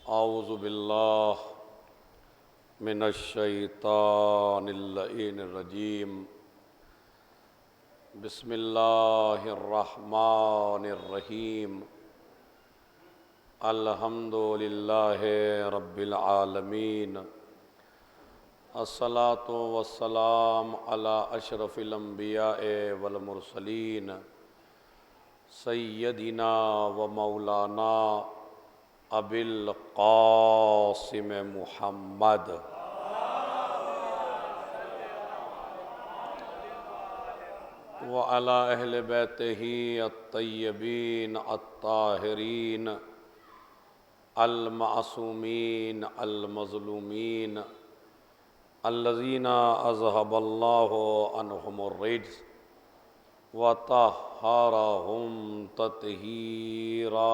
اعوذ باللہ من الشیطان اللعین الرجیم بسم اللہ الرحمن الرحیم الحمد للہ رب العالمین الصلاۃ والسلام علی اشرف الانبیاء والمرسلین سیدنا و مولانا ابی القاسم محمد وعلی اہل بیتہ الطیبین الطاہرین المعصومین المظلومین الذین اذہب اللہ عنہم الرجس وطہرہم تطہیرا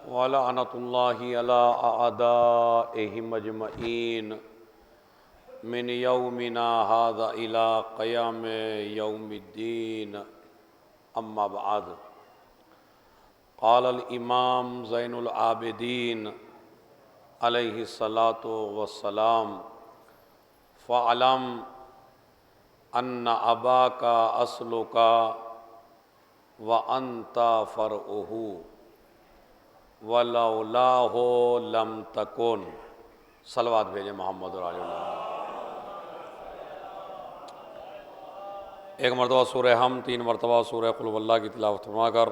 وَلَعْنَةُ اللَّهِ عَلَىٰ أَعْدَائِهِمْ أَجْمَعِينَ من یومنا هذا إلى قیام یوم الدین اما بعد قال الامام زین العابدین علیہ الصلاۃ والسلام فاعلم ان اباک اصلک وانت فرعہ ولولاہ لم تکن۔ صلوات بھیجیں محمد علیہ وسلم۔ ایک مرتبہ سورہ ہم، 3 مرتبہ سورہ قل هو اللہ کی تلاوت فرما کر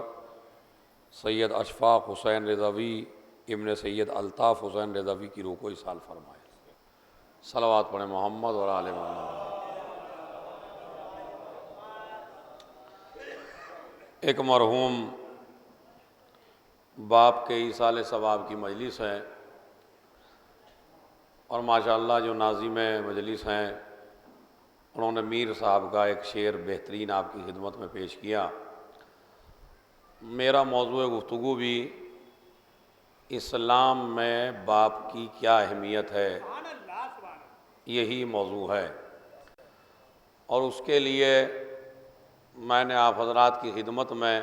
سید اشفاق حسین رضوی ابن سید الطاف حسین رضوی کی روح کو ایصال فرمائے۔ صلوات پڑھیں محمد اور آل محمد۔ ایک مرحوم باپ کے ایصال ثواب کی مجلس ہے، اور ماشاءاللہ جو ناظم مجلس ہیں انہوں نے میر صاحب کا ایک شعر بہترین آپ کی خدمت میں پیش کیا۔ میرا موضوع گفتگو بھی اسلام میں باپ کی کیا اہمیت ہے، یہی موضوع ہے، اور اس کے لیے میں نے آپ حضرات کی خدمت میں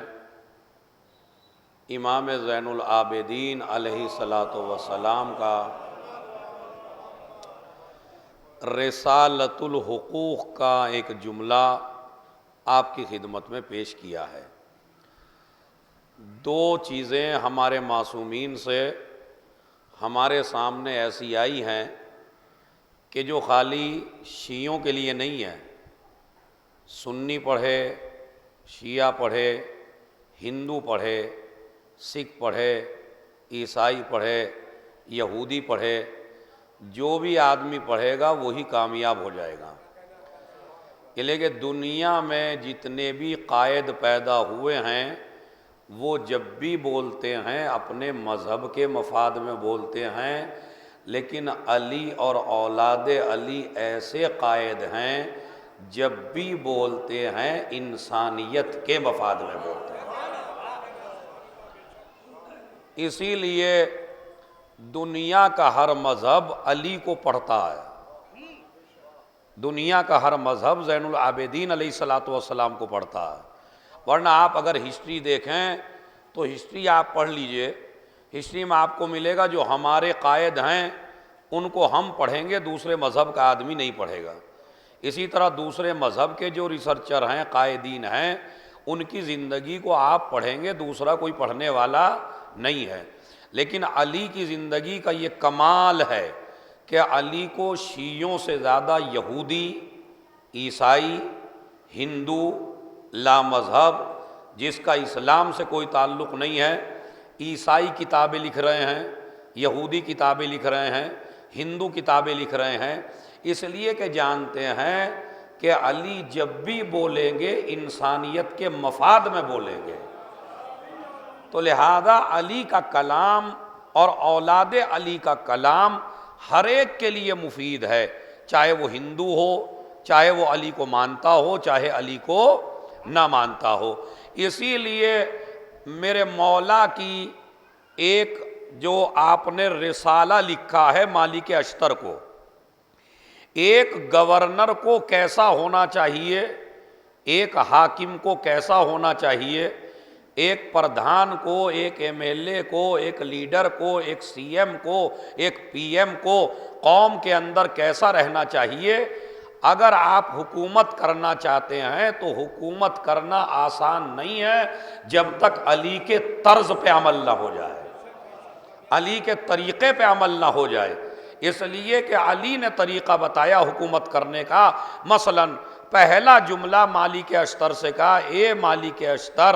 امام زین العابدین علیہ الصلاۃ والسلام کا رسالۃ الحقوق کا ایک جملہ آپ کی خدمت میں پیش کیا ہے۔ 2 چیزیں ہمارے معصومین سے ہمارے سامنے ایسی آئی ہیں کہ جو خالی شیعوں کے لیے نہیں ہے، سنی پڑھے، شیعہ پڑھے، ہندو پڑھے، سکھ پڑھے، عیسائی پڑھے، یہودی پڑھے، جو بھی آدمی پڑھے گا وہی کامیاب ہو جائے گا۔ یہ لے کہ دنیا میں جتنے بھی قائد پیدا ہوئے ہیں وہ جب بھی بولتے ہیں اپنے مذہب کے مفاد میں بولتے ہیں، لیکن علی اور اولاد علی ایسے قائد ہیں جب بھی بولتے ہیں انسانیت کے مفاد میں بولتے ہیں۔ اسی لیے دنیا کا ہر مذہب علی کو پڑھتا ہے، دنیا کا ہر مذہب زین العابدین علیہ الصلاۃ والسلام کو پڑھتا ہے۔ ورنہ آپ اگر ہسٹری دیکھیں تو ہسٹری آپ پڑھ لیجئے، ہسٹری میں آپ کو ملے گا جو ہمارے قائد ہیں ان کو ہم پڑھیں گے، دوسرے مذہب کا آدمی نہیں پڑھے گا۔ اسی طرح دوسرے مذہب کے جو ریسرچر ہیں، قائدین ہیں، ان کی زندگی کو آپ پڑھیں گے، دوسرا کوئی پڑھنے والا نہیں ہے۔ لیکن علی کی زندگی کا یہ کمال ہے کہ علی کو شیعوں سے زیادہ یہودی، عیسائی، ہندو، لامذہب جس کا اسلام سے کوئی تعلق نہیں ہے، عیسائی کتابیں لکھ رہے ہیں، یہودی کتابیں لکھ رہے ہیں، ہندو کتابیں لکھ رہے ہیں، اس لیے کہ جانتے ہیں کہ علی جب بھی بولیں گے انسانیت کے مفاد میں بولیں گے۔ تو لہذا علی کا کلام اور اولاد علی کا کلام ہر ایک کے لیے مفید ہے، چاہے وہ ہندو ہو، چاہے وہ علی کو مانتا ہو، چاہے علی کو نہ مانتا ہو۔ اسی لیے میرے مولا کی ایک جو آپ نے رسالہ لکھا ہے مالک اشتر کو، ایک گورنر کو کیسا ہونا چاہیے، ایک حاکم کو کیسا ہونا چاہیے، ایک پردھان کو، ایک ایم ایل اے کو، ایک لیڈر کو، ایک سی ایم کو، ایک پی ایم کو قوم کے اندر کیسا رہنا چاہیے؟ اگر آپ حکومت کرنا چاہتے ہیں تو حکومت کرنا آسان نہیں ہے جب تک علی کے طرز پہ عمل نہ ہو جائے، علی کے طریقے پہ عمل نہ ہو جائے۔ اس لیے کہ علی نے طریقہ بتایا حکومت کرنے کا۔ مثلاً پہلا جملہ مالک اشتر سے کہا، اے مالک اشتر،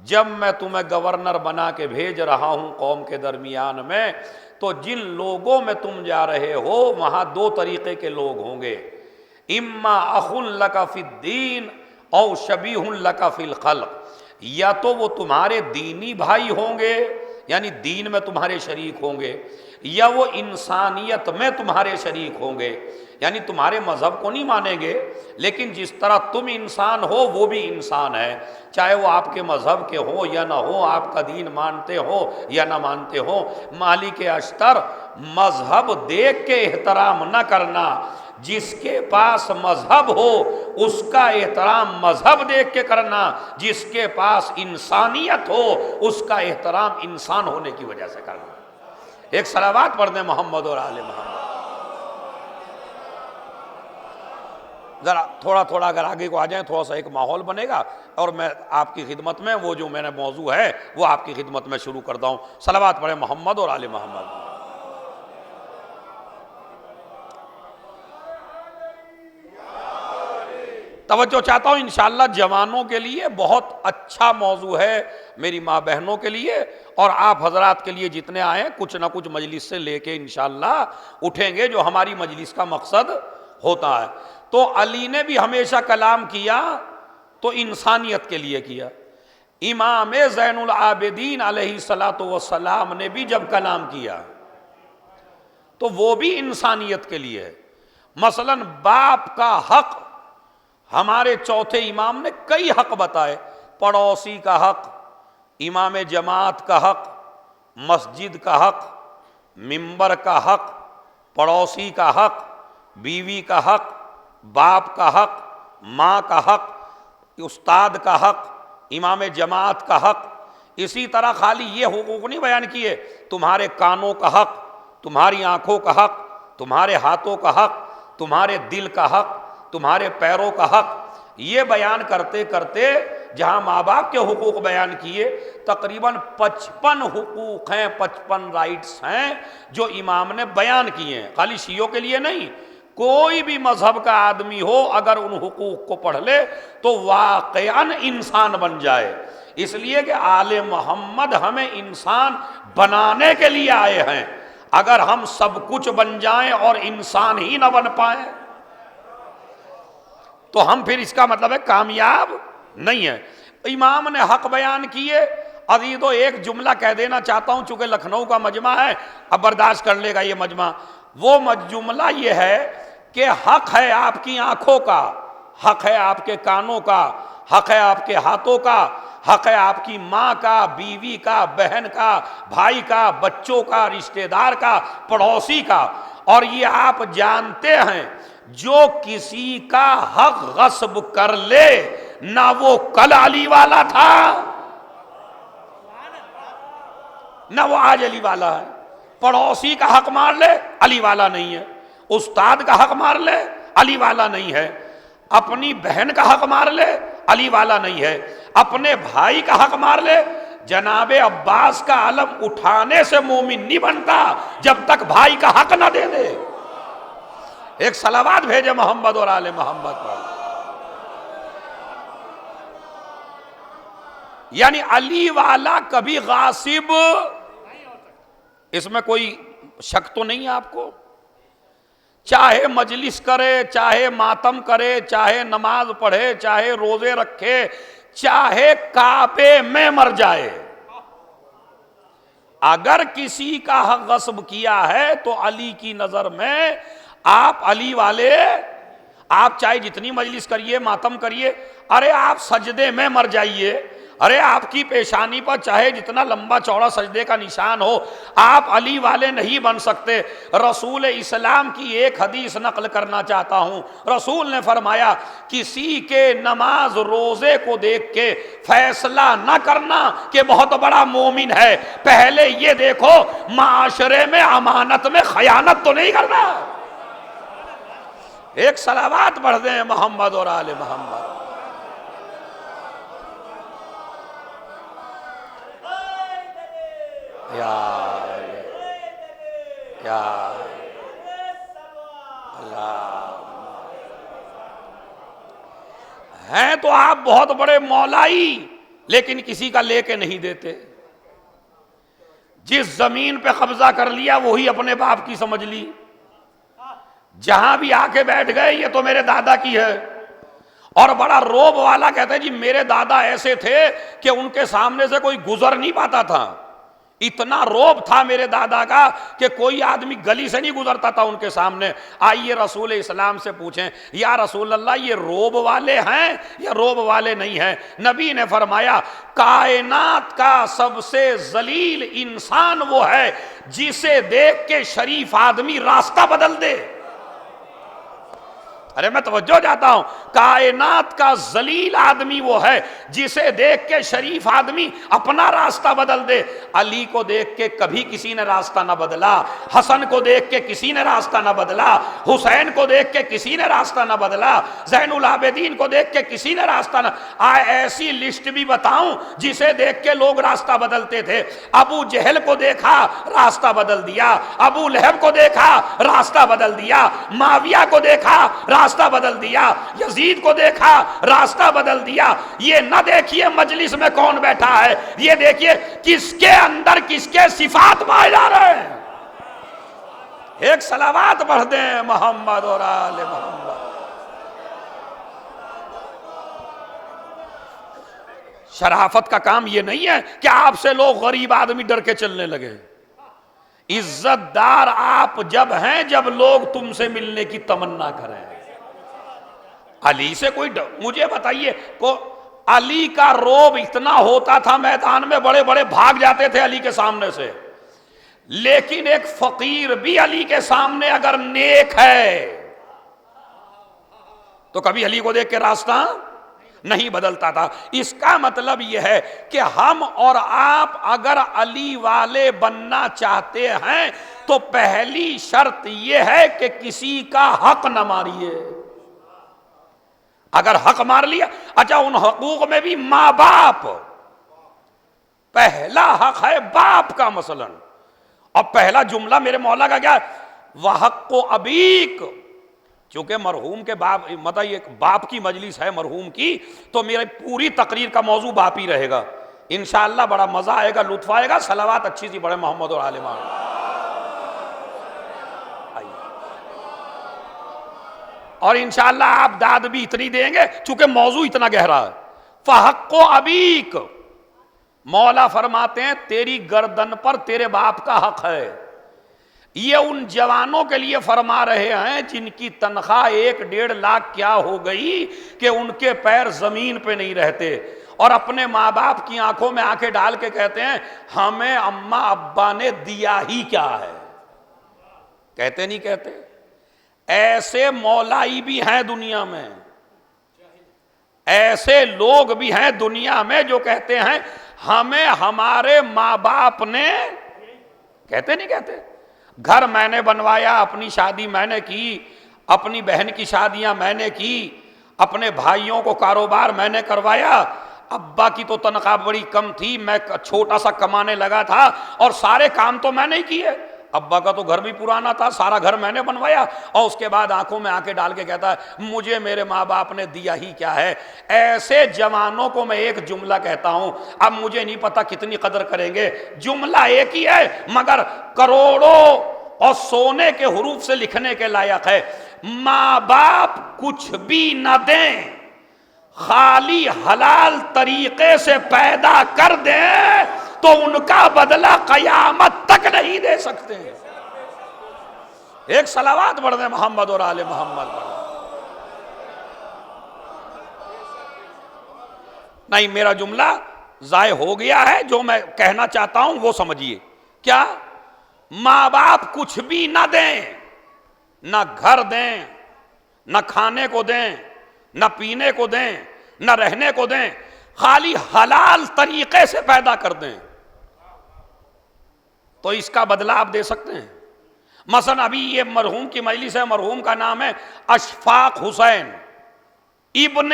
جب میں تمہیں گورنر بنا کے بھیج رہا ہوں قوم کے درمیان میں، تو جن لوگوں میں تم جا رہے ہو وہاں دو طریقے کے لوگ ہوں گے، اما اخ لک فی الدین او شبیہ لک فی الخلق، یا تو وہ تمہارے دینی بھائی ہوں گے یعنی دین میں تمہارے شریک ہوں گے، یا وہ انسانیت میں تمہارے شریک ہوں گے، یعنی تمہارے مذہب کو نہیں مانیں گے لیکن جس طرح تم انسان ہو وہ بھی انسان ہے، چاہے وہ آپ کے مذہب کے ہو یا نہ ہو، آپ کا دین مانتے ہو یا نہ مانتے ہو۔ مالک اشتر، مذہب دیکھ کے احترام نہ کرنا، جس کے پاس مذہب ہو اس کا احترام مذہب دیکھ کے کرنا، جس کے پاس انسانیت ہو اس کا احترام انسان ہونے کی وجہ سے کرنا۔ ایک صلوات پڑھ دیں محمد اور آل محمد۔ ذرا تھوڑا تھوڑا اگر آگے کو آ جائیں تھوڑا سا ایک ماحول بنے گا، اور میں آپ کی خدمت میں وہ جو میں نے موضوع ہے وہ آپ کی خدمت میں شروع کرتا ہوں۔ صلوات پڑھیں محمد اور آل محمد۔ توجہ چاہتا ہوں انشاءاللہ جوانوں کے لیے بہت اچھا موضوع ہے، میری ماں بہنوں کے لیے اور آپ حضرات کے لیے جتنے آئے ہیں، کچھ نہ کچھ مجلس سے لے کے انشاءاللہ اٹھیں گے جو ہماری مجلس کا مقصد ہوتا ہے۔ تو علی نے بھی ہمیشہ کلام کیا تو انسانیت کے لیے کیا، امام زین العابدین علیہ الصلاۃ والسلام نے بھی جب کلام کیا تو وہ بھی انسانیت کے لیے ہے۔ مثلاً باپ کا حق، ہمارے چوتھے امام نے کئی حق بتائے، پڑوسی کا حق، امام جماعت کا حق، مسجد کا حق، منبر کا حق، پڑوسی کا حق، بیوی کا حق، باپ کا حق، ماں کا حق، استاد کا حق، امام جماعت کا حق۔ اسی طرح خالی یہ حقوق نہیں بیان کیے، تمہارے کانوں کا حق، تمہاری آنکھوں کا حق، تمہارے ہاتھوں کا حق، تمہارے دل کا حق، تمہارے پیروں کا حق۔ یہ بیان کرتے کرتے جہاں ماں باپ کے حقوق بیان کیے، تقریباً 55 حقوق ہیں، 55 رائٹس ہیں جو امام نے بیان کیے ہیں، خالی شیعوں کے لیے نہیں، کوئی بھی مذہب کا آدمی ہو اگر ان حقوق کو پڑھ لے تو واقعاً انسان بن جائے۔ اس لیے کہ آل محمد ہمیں انسان بنانے کے لیے آئے ہیں، اگر ہم سب کچھ بن جائیں اور انسان ہی نہ بن پائیں تو ہم پھر اس کا مطلب ہے کامیاب نہیں ہے۔ امام نے حق بیان کیے۔ عزیزو ایک جملہ کہہ دینا چاہتا ہوں چونکہ لکھنؤ کا مجمع ہے، اب برداشت کر لے گا یہ مجمع۔ وہ جملہ یہ ہے کہ حق ہے آپ کی آنکھوں کا، حق ہے آپ کے کانوں کا، حق ہے آپ کے ہاتھوں کا، حق ہے آپ کی ماں کا، بیوی کا، بہن کا، بھائی کا، بچوں کا، رشتہ دار کا، پڑوسی کا۔ اور یہ آپ جانتے ہیں جو کسی کا حق غصب کر لے نہ وہ کل علی والا تھا نہ وہ آج علی والا ہے۔ پڑوسی کا حق مار لے علی والا نہیں ہے، استاد کا حق مار لے علی والا نہیں ہے، اپنی بہن کا حق مار لے علی والا نہیں ہے، اپنے بھائی کا حق مار لے۔ جناب عباس کا علم اٹھانے سے مومن نہیں بنتا جب تک بھائی کا حق نہ دے دے۔ ایک صلوات بھیجے محمد اور آل محمد پر۔ یعنی علی والا کبھی غاصب، اس میں کوئی شک تو نہیں ہے آپ کو؟ چاہے مجلس کرے، چاہے ماتم کرے، چاہے نماز پڑھے، چاہے روزے رکھے، چاہے کعبے میں مر جائے، اگر کسی کا حق غصب کیا ہے تو علی کی نظر میں آپ علی والے، آپ چاہے جتنی مجلس کریے، ماتم کریے، ارے آپ سجدے میں مر جائیے، ارے آپ کی پیشانی پر چاہے جتنا لمبا چوڑا سجدے کا نشان ہو، آپ علی والے نہیں بن سکتے۔ رسول اسلام کی ایک حدیث نقل کرنا چاہتا ہوں، رسول نے فرمایا کسی کے نماز روزے کو دیکھ کے فیصلہ نہ کرنا کہ بہت بڑا مومن ہے، پہلے یہ دیکھو معاشرے میں امانت میں خیانت تو نہیں کرنا۔ ایک صلوات پڑھ دیں محمد اور آل محمد۔ یا اللہ، ہیں تو آپ بہت بڑے مولائی، لیکن کسی کا لے کے نہیں دیتے۔ جس زمین پہ قبضہ کر لیا وہی اپنے باپ کی سمجھ لی، جہاں بھی آ کے بیٹھ گئے یہ تو میرے دادا کی ہے۔ اور بڑا روب والا کہتے ہیں جی میرے دادا ایسے تھے کہ ان کے سامنے سے کوئی گزر نہیں پاتا تھا، اتنا روب تھا میرے دادا کا کہ کوئی آدمی گلی سے نہیں گزرتا تھا ان کے سامنے۔ آئیے رسول اسلام سے پوچھیں یا رسول اللہ یہ روب والے ہیں یا روب والے نہیں ہیں؟ نبی نے فرمایا کائنات کا سب سے ذلیل انسان وہ ہے جسے دیکھ کے شریف آدمی راستہ بدل دے۔ ارے میں توجہ جاتا ہوں، کائنات کا ذلیل آدمی وہ ہے جسے دیکھ کے شریف آدمی اپنا راستہ بدل دے۔ علی کو دیکھ کے کبھی کسی نے راستہ نہ بدلا، حسن کو دیکھ کے کسی نے راستہ نہ بدلا، حسین کو دیکھ کے کسی نے راستہ نہ بدلا، زین العابدین کو دیکھ کے کسی نے راستہ نہ۔ ایسی لسٹ بھی بتاؤں جسے دیکھ کے لوگ راستہ بدلتے تھے۔ ابو جہل کو دیکھا راستہ بدل دیا، ابو لہب کو دیکھا راستہ بدل دیا، معاویہ کو دیکھا راستہ بدل دیا، یزید کو دیکھا راستہ بدل دیا۔ یہ نہ دیکھیے مجلس میں کون بیٹھا ہے، یہ دیکھیے کس کے اندر کس کے صفات پائے جا رہے ہیں۔ ایک صلوات پڑھ دیں محمد اور آل محمد۔ شرافت کا کام یہ نہیں ہے کہ آپ سے لوگ غریب آدمی ڈر کے چلنے لگے۔ عزت دار آپ جب ہیں جب لوگ تم سے ملنے کی تمنا کریں۔ علی سے کوئی مجھے بتائیے علی کا روب اتنا ہوتا تھا میدان میں بڑے بڑے بھاگ جاتے تھے علی کے سامنے سے، لیکن ایک فقیر بھی علی کے سامنے اگر نیک ہے تو کبھی علی کو دیکھ کے راستہ نہیں بدلتا تھا۔ اس کا مطلب یہ ہے کہ ہم اور آپ اگر علی والے بننا چاہتے ہیں تو پہلی شرط یہ ہے کہ کسی کا حق نہ ماریے۔ اگر حق مار لیا، اچھا ان حقوق میں بھی ماں باپ پہلا حق ہے، باپ کا مثلا، اور پہلا جملہ میرے مولا کا کیا ہے؟ وَحَقُّ أَبِيكَ۔ چونکہ مرحوم کے باپ، مطلب یہ باپ کی مجلس ہے مرحوم کی، تو میرے پوری تقریر کا موضوع باپ ہی رہے گا انشاءاللہ۔ بڑا مزہ آئے گا، لطف آئے گا۔ صلوات اچھی سی پڑھے محمد اور آل محمد۔ اور انشاءاللہ آپ داد بھی اتنی دیں گے چونکہ موضوع اتنا گہرا ہے۔ فَحَقُّ أَبِيكَ، مولا فرماتے ہیں تیری گردن پر تیرے باپ کا حق ہے۔ یہ ان جوانوں کے لیے فرما رہے ہیں جن کی تنخواہ 1-1.5 لاکھ کیا ہو گئی کہ ان کے پیر زمین پہ نہیں رہتے، اور اپنے ماں باپ کی آنکھوں میں آنکھیں ڈال کے کہتے ہیں ہمیں اماں ابا نے دیا ہی کیا ہے۔ کہتے نہیں کہتے؟ ایسے مولائی بھی ہیں دنیا میں، ایسے لوگ بھی ہیں دنیا میں جو کہتے ہیں ہمیں ہمارے ماں باپ نے، کہتے نہیں کہتے؟ گھر میں نے بنوایا، اپنی شادی میں نے کی، اپنی بہن کی شادیاں میں نے کی، اپنے بھائیوں کو کاروبار میں نے کروایا، ابا کی تو تنخواہ بڑی کم تھی، میں چھوٹا سا کمانے لگا تھا اور سارے کام تو میں نے کیے، ابا کا تو گھر بھی پرانا تھا، سارا گھر میں نے بنوایا، اور اس کے بعد آنکھوں میں آنکھیں ڈال کے کہتا ہے مجھے میرے ماں باپ نے دیا ہی کیا ہے۔ ایسے جوانوں کو میں ایک جملہ کہتا ہوں، اب مجھے نہیں پتا کتنی قدر کریں گے، جملہ ایک ہی ہے مگر کروڑوں اور سونے کے حروف سے لکھنے کے لائق ہے۔ ماں باپ کچھ بھی نہ دیں، خالی حلال طریقے سے پیدا کر دیں تو ان کا بدلہ قیامت تک نہیں دے سکتے۔ ایک صلوات پڑھ دیں محمد اور آل محمد۔ نہیں میرا جملہ ضائع ہو گیا ہے. جو میں کہنا چاہتا ہوں وہ سمجھیے. کیا؟ ماں باپ کچھ بھی نہ دیں، نہ گھر دیں، نہ کھانے کو دیں، نہ پینے کو دیں، نہ رہنے کو دیں، خالی حلال طریقے سے پیدا کر دیں، تو اس کا بدلہ آپ دے سکتے ہیں. مثلا ابھی یہ مرحوم کی مجلس ہے، مرحوم کا نام ہے اشفاق حسین ابن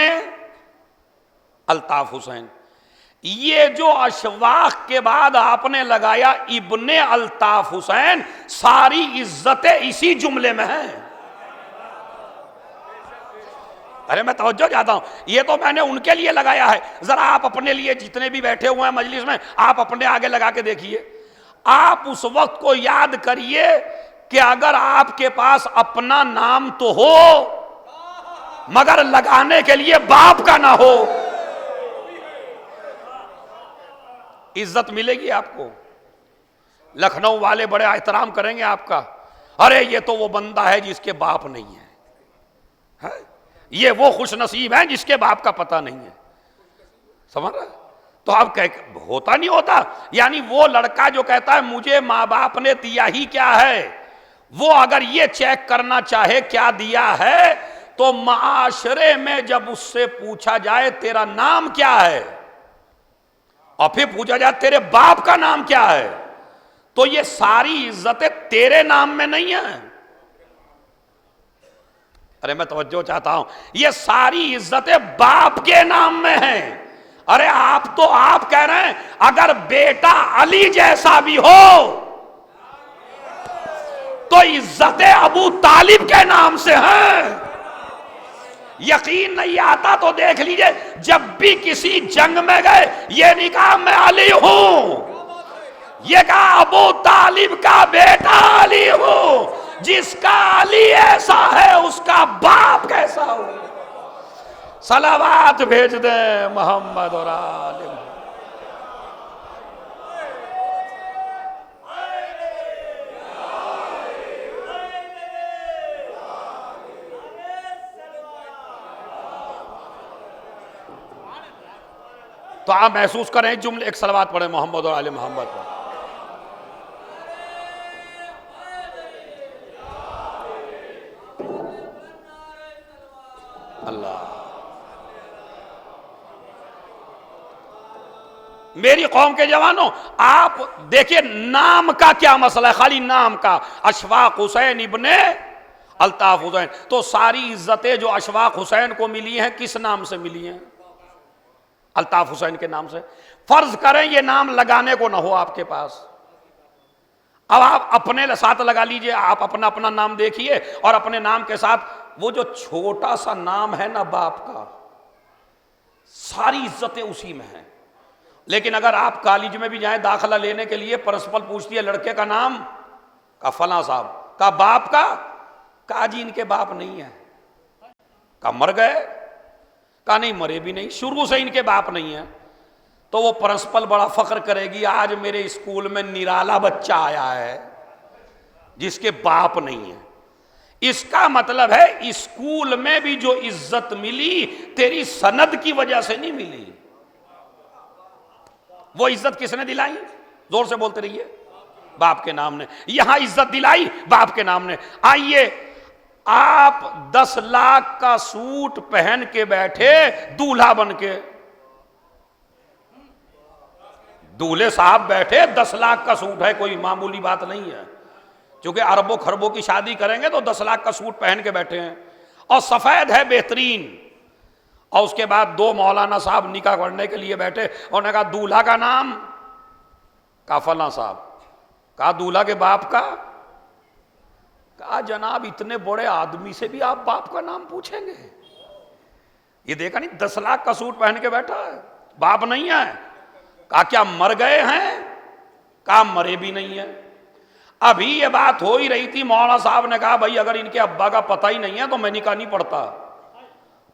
الطاف حسین. یہ جو اشفاق کے بعد آپ نے لگایا ابن الطاف حسین، ساری عزتیں اسی جملے میں ہیں. ارے میں توجہ چاہتا ہوں، یہ تو میں نے ان کے لیے لگایا ہے. ذرا آپ اپنے لیے جتنے بھی بیٹھے ہوئے ہیں مجلس میں، آپ اپنے آگے لگا کے دیکھیے. آپ اس وقت کو یاد کریے کہ اگر آپ کے پاس اپنا نام تو ہو مگر لگانے کے لیے باپ کا نہ ہو، عزت ملے گی آپ کو. لکھنؤ والے بڑے احترام کریں گے آپ کا. ارے یہ تو وہ بندہ ہے جس کے باپ نہیں ہے، یہ وہ خوش نصیب ہے جس کے باپ کا پتہ نہیں ہے. سمجھ رہے؟ تو اب ہوتا نہیں ہوتا. یعنی وہ لڑکا جو کہتا ہے مجھے ماں باپ نے دیا ہی کیا ہے، وہ اگر یہ چیک کرنا چاہے کیا دیا ہے، تو معاشرے میں جب اس سے پوچھا جائے تیرا نام کیا ہے، اور پھر پوچھا جائے تیرے باپ کا نام کیا ہے، تو یہ ساری عزتیں تیرے نام میں نہیں ہیں. ارے میں توجہ چاہتا ہوں، یہ ساری عزتیں باپ کے نام میں ہیں. ارے آپ تو آپ کہہ رہے ہیں اگر بیٹا علی جیسا بھی ہو تو عزتیں ابو طالب کے نام سے ہیں. یقین نہیں آتا تو دیکھ لیجئے، جب بھی کسی جنگ میں گئے یہ نہیں کہا میں علی ہوں، یہ کہا ابو طالب کا بیٹا علی ہوں. جس کا علی ایسا ہے اس کا باپ کیسا ہو. صلوات بھیج دیں محمد اور آل محمد. تو آپ محسوس کریں جملے، ایک صلوات پڑھیں محمد اور آل محمد پر. اللہ. میری قوم کے جوانوں، آپ دیکھیں نام کا کیا مسئلہ ہے، خالی نام کا. اشفاق حسین ابن الطاف حسین، تو ساری عزتیں جو اشفاق حسین کو ملی ہیں کس نام سے ملی ہیں؟ الطاف حسین کے نام سے. فرض کریں یہ نام لگانے کو نہ ہو آپ کے پاس، اب آپ اپنے ساتھ لگا لیجئے. آپ اپنا اپنا نام دیکھیے اور اپنے نام کے ساتھ وہ جو چھوٹا سا نام ہے نا باپ کا، ساری عزتیں اسی میں ہیں. لیکن اگر آپ کالج میں بھی جائیں داخلہ لینے کے لیے، پرنسپل پوچھتی ہے لڑکے کا نام، کا فلاں صاحب، کا باپ کا جی ان کے باپ نہیں ہے، کا مر گئے، کا نہیں مرے بھی نہیں، شروع سے ان کے باپ نہیں ہے. تو وہ پرنسپل بڑا فخر کرے گی آج میرے اسکول میں نرالا بچہ آیا ہے جس کے باپ نہیں ہے. اس کا مطلب ہے اسکول میں بھی جو عزت ملی تیری سند کی وجہ سے نہیں ملی. وہ عزت کس نے دلائی؟ زور سے بولتے رہیے. باپ کے نام نے. یہاں عزت دلائی باپ کے نام نے. آئیے آپ 10 لاکھ کا سوٹ پہن کے بیٹھے دولہا بن کے، دولہے صاحب بیٹھے 10 لاکھ کا سوٹ ہے، کوئی معمولی بات نہیں ہے، چونکہ اربوں خربوں کی شادی کریں گے تو 10 لاکھ کا سوٹ پہن کے بیٹھے ہیں اور سفید ہے بہترین. اور اس کے بعد 2 مولانا صاحب نکاح پڑھنے کے لیے بیٹھے، انہوں نے کہا دولہا کا نام، کہا فلاں صاحب، کہا دولہا کے باپ کا، کہا جناب اتنے بڑے آدمی سے بھی آپ باپ کا نام پوچھیں گے؟ یہ دیکھا نہیں 10 لاکھ کا سوٹ پہن کے بیٹھا ہے، باپ نہیں ہے. کہا کیا مر گئے ہیں؟ کہا مرے بھی نہیں ہے. ابھی یہ بات ہو ہی رہی تھی، مولانا صاحب نے کہا بھائی اگر ان کے ابا کا پتہ ہی نہیں ہے تو میں نکاح نہیں پڑھتا.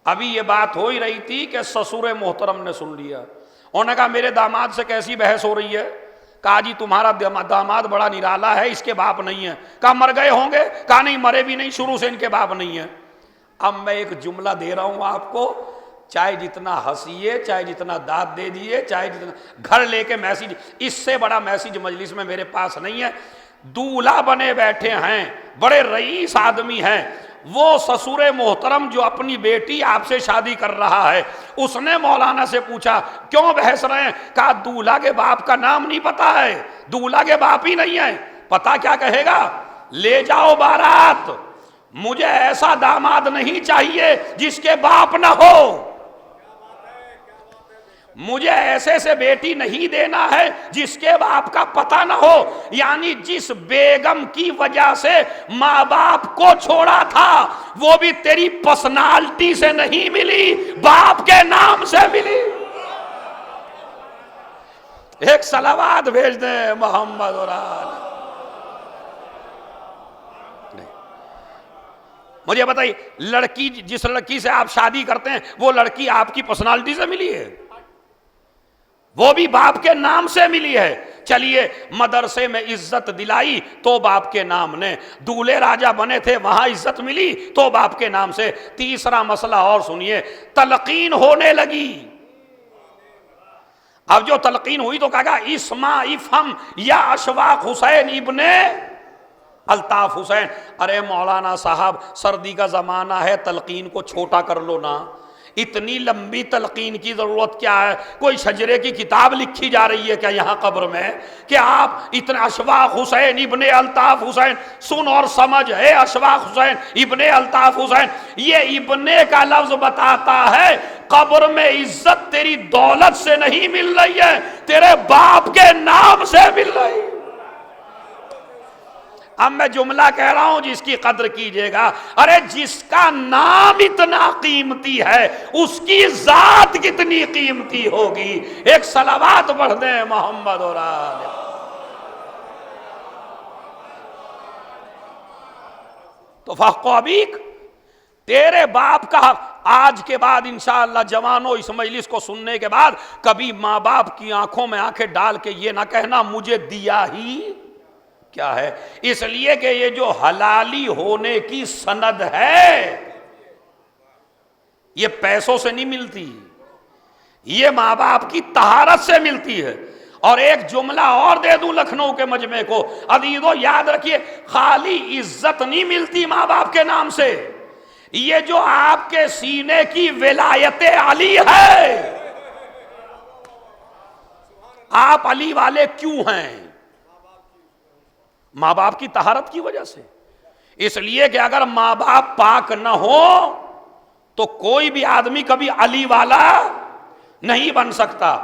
ابھی یہ بات ہو ہی رہی تھی کہ سسر محترم نے سن لیا. انہوں نے کہا میرے داماد سے کیسی بحث ہو رہی ہے؟ کہا جی تمہارا داماد بڑا نرالا ہے، اس کے باپ نہیں ہے. کہا مر گئے ہوں گے؟ کہا نہیں مرے بھی نہیں، شروع سے ان کے باپ نہیں ہے. اب میں ایک جملہ دے رہا ہوں آپ کو، چاہے جتنا ہنسیے، چاہے جتنا داد دے دیے، چاہے جتنا گھر لے کے میسج، اس سے بڑا میسج مجلس میں میرے پاس نہیں ہے۔ دولہا بنے بیٹھے ہیں، بڑے رئیس آدمی ہیں، وہ سسر محترم جو اپنی بیٹی آپ سے شادی کر رہا ہے، اس نے مولانا سے پوچھا کیوں بحث رہے ہیں؟ کہا دولہا کے باپ کا نام نہیں پتا ہے، دولہا کے باپ ہی نہیں ہے، پتا کیا کہے گا؟ لے جاؤ بارات، مجھے ایسا داماد نہیں چاہیے جس کے باپ نہ ہو، مجھے ایسے سے بیٹی نہیں دینا ہے جس کے باپ کا پتہ نہ ہو۔ یعنی جس بیگم کی وجہ سے ماں باپ کو چھوڑا تھا وہ بھی تیری پرسنالٹی سے نہیں ملی، باپ کے نام سے ملی۔ ایک صلوات بھیج دیں محمد اور آل۔ مجھے بتائیے، لڑکی جس لڑکی سے آپ شادی کرتے ہیں وہ لڑکی آپ کی پرسنالٹی سے ملی ہے؟ وہ بھی باپ کے نام سے ملی ہے۔ چلیے مدرسے میں عزت دلائی تو باپ کے نام نے، دولہے راجہ بنے تھے وہاں عزت ملی تو باپ کے نام سے۔ تیسرا مسئلہ اور سنیے، تلقین ہونے لگی۔ اب جو تلقین ہوئی تو کہا اسما افہم یا اشواق حسین ابن الطاف حسین۔ ارے مولانا صاحب سردی کا زمانہ ہے، تلقین کو چھوٹا کر لو نا، اتنی لمبی تلقین کی ضرورت کیا ہے؟ کوئی شجرے کی کتاب لکھی جا رہی ہے کیا یہاں قبر میں کہ آپ اتنے اشواق حسین ابن الطاف حسین؟ سن اور سمجھ، ہے اشواق حسین ابن الطاف حسین، یہ ابن کا لفظ بتاتا ہے قبر میں عزت تیری دولت سے نہیں مل رہی ہے، تیرے باپ کے نام سے مل رہی ہے۔ اب میں جملہ کہہ رہا ہوں جس کی قدر کیجئے گا، ارے جس کا نام اتنا قیمتی ہے اس کی ذات کتنی قیمتی ہوگی۔ ایک صلوات پڑھ دیں محمد اور آل۔ تو فحق ابیک، تیرے باپ کا آج کے بعد انشاءاللہ جوانوں اس مجلس کو سننے کے بعد کبھی ماں باپ کی آنکھوں میں آنکھیں ڈال کے یہ نہ کہنا مجھے دیا ہی کیا ہے، اس لیے کہ یہ جو حلالی ہونے کی سند ہے یہ پیسوں سے نہیں ملتی، یہ ماں باپ کی طہارت سے ملتی ہے۔ اور ایک جملہ اور دے دوں لکھنؤ کے مجمع کو، عزیزو یاد رکھیے، خالی عزت نہیں ملتی ماں باپ کے نام سے، یہ جو آپ کے سینے کی ولایت علی ہے، آپ علی والے کیوں ہیں؟ ماں باپ کی طہارت کی وجہ سے۔ اس لیے کہ اگر ماں باپ پاک نہ ہو تو کوئی بھی آدمی کبھی علی والا نہیں بن سکتا۔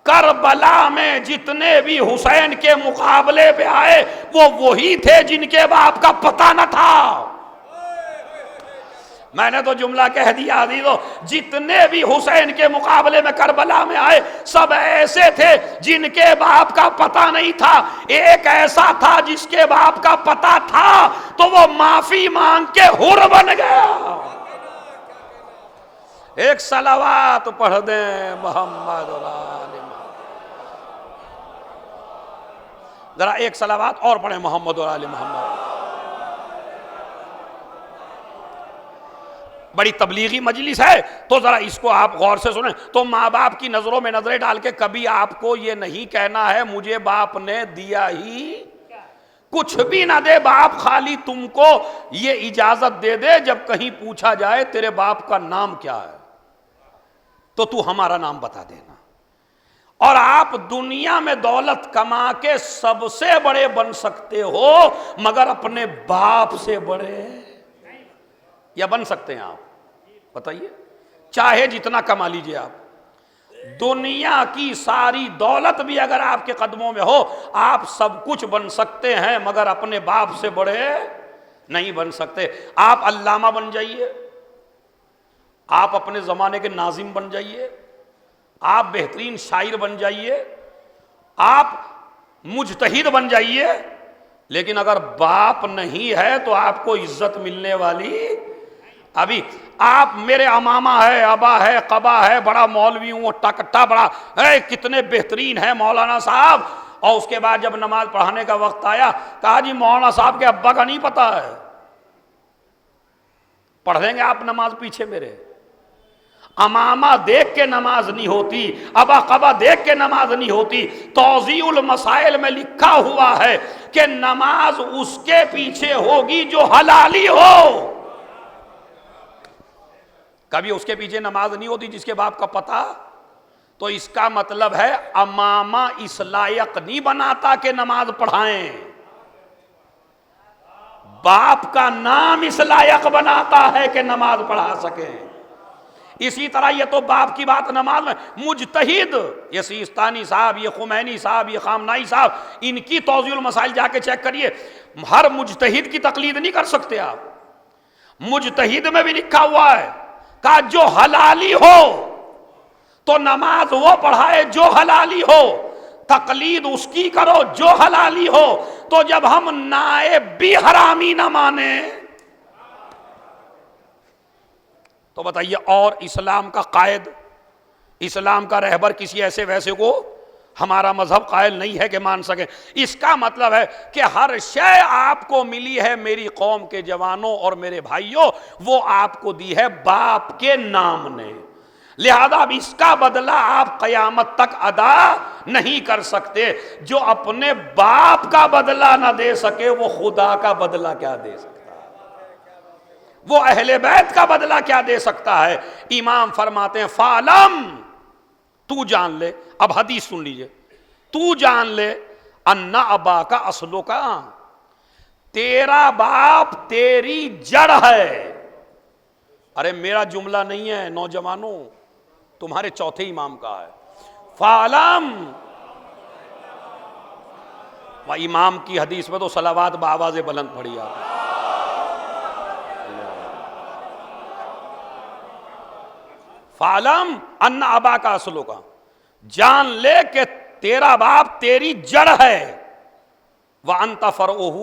کربلا میں جتنے بھی حسین کے مقابلے پہ آئے وہ وہی تھے جن کے باپ کا پتہ نہ تھا۔ میں نے تو جملہ کہہ دیا عزیزو، جتنے بھی حسین کے مقابلے میں کربلا میں آئے سب ایسے تھے جن کے باپ کا پتہ نہیں تھا۔ ایک ایسا تھا جس کے باپ کا پتہ تھا تو وہ معافی مانگ کے حر بن گیا۔ ایک صلوات پڑھ دیں محمد اور آل محمد۔ ذرا ایک صلوات اور پڑھیں محمد اور آل محمد۔ بڑی تبلیغی مجلس ہے تو ذرا اس کو آپ غور سے سنیں۔ تو ماں باپ کی نظروں میں نظریں ڈال کے کبھی آپ کو یہ نہیں کہنا ہے مجھے باپ نے دیا ہی، کچھ بھی نہ دے باپ، خالی تم کو یہ اجازت دے دے جب کہیں پوچھا جائے تیرے باپ کا نام کیا ہے تو تو ہمارا نام بتا دینا۔ اور آپ دنیا میں دولت کما کے سب سے بڑے بن سکتے ہو مگر اپنے باپ سے بڑے یا بن سکتے ہیں آپ؟ بتائیے، چاہے جتنا کما لیجئے آپ، دنیا کی ساری دولت بھی اگر آپ کے قدموں میں ہو آپ سب کچھ بن سکتے ہیں مگر اپنے باپ سے بڑے نہیں بن سکتے۔ آپ علامہ بن جائیے، آپ اپنے زمانے کے ناظم بن جائیے، آپ بہترین شاعر بن جائیے، آپ مجتہد بن جائیے، لیکن اگر باپ نہیں ہے تو آپ کو عزت ملنے والی۔ ابھی آپ میرے امامہ ہے، ابا ہے، قبا ہے، بڑا مولوی ہوں، ٹکٹا بڑا ہے، کتنے بہترین ہیں مولانا صاحب، اور اس کے بعد جب نماز پڑھانے کا وقت آیا کہا جی مولانا صاحب کے ابا کا نہیں پتا ہے، پڑھ دیں گے آپ نماز پیچھے میرے؟ امامہ دیکھ کے نماز نہیں ہوتی، ابا قبا دیکھ کے نماز نہیں ہوتی۔ توضیح المسائل میں لکھا ہوا ہے کہ نماز اس کے پیچھے ہوگی جو حلالی ہو۔ کبھی اس کے پیچھے نماز نہیں ہوتی جس کے باپ کا پتہ، تو اس کا مطلب ہے امامہ اس لائق نہیں بناتا کہ نماز پڑھائیں، باپ کا نام اس لائق بناتا ہے کہ نماز پڑھا سکیں۔ اسی طرح یہ تو باپ کی بات نماز میں، مجتہد یہ سیستانی صاحب، یہ خمینی صاحب، یہ خامنائی صاحب، ان کی توضیح المسائل جا کے چیک کریے، ہر مجتہد کی تقلید نہیں کر سکتے آپ۔ مجتہد میں بھی لکھا ہوا ہے کہ جو حلالی ہو تو نماز وہ پڑھائے جو حلالی ہو، تقلید اس کی کرو جو حلالی ہو۔ تو جب ہم نائب بھی حرامی نہ مانیں تو بتائیے، اور اسلام کا قائد، اسلام کا رہبر کسی ایسے ویسے کو ہمارا مذہب قائل نہیں ہے کہ مان سکے۔ اس کا مطلب ہے کہ ہر شے آپ کو ملی ہے میری قوم کے جوانوں اور میرے بھائیوں، وہ آپ کو دی ہے باپ کے نام نے، لہذا اب اس کا بدلہ آپ قیامت تک ادا نہیں کر سکتے۔ جو اپنے باپ کا بدلہ نہ دے سکے وہ خدا کا بدلہ کیا دے سکتا ہے، وہ اہل بیت کا بدلہ کیا دے سکتا ہے۔ امام فرماتے ہیں فَعْلَمْ، تو جان لے، اب حدیث سن لیجئے، تو جان لے اَنَّ أَبَاكَ أَصْلُكَ، تیرا باپ تیری جڑ ہے۔ ارے میرا جملہ نہیں ہے نوجوانوں، تمہارے چوتھے امام کا ہے۔ فَعْلَمْ، وہ امام کی حدیث میں تو صلوات بآواز بلند پڑھی آتی ہے۔ فَعْلَمْ أَنَّ أَبَاكَ أَصْلُكَ، جان لے کہ تیرا باپ تیری جڑ ہے، وَأَنْتَ فَرْعُهُ،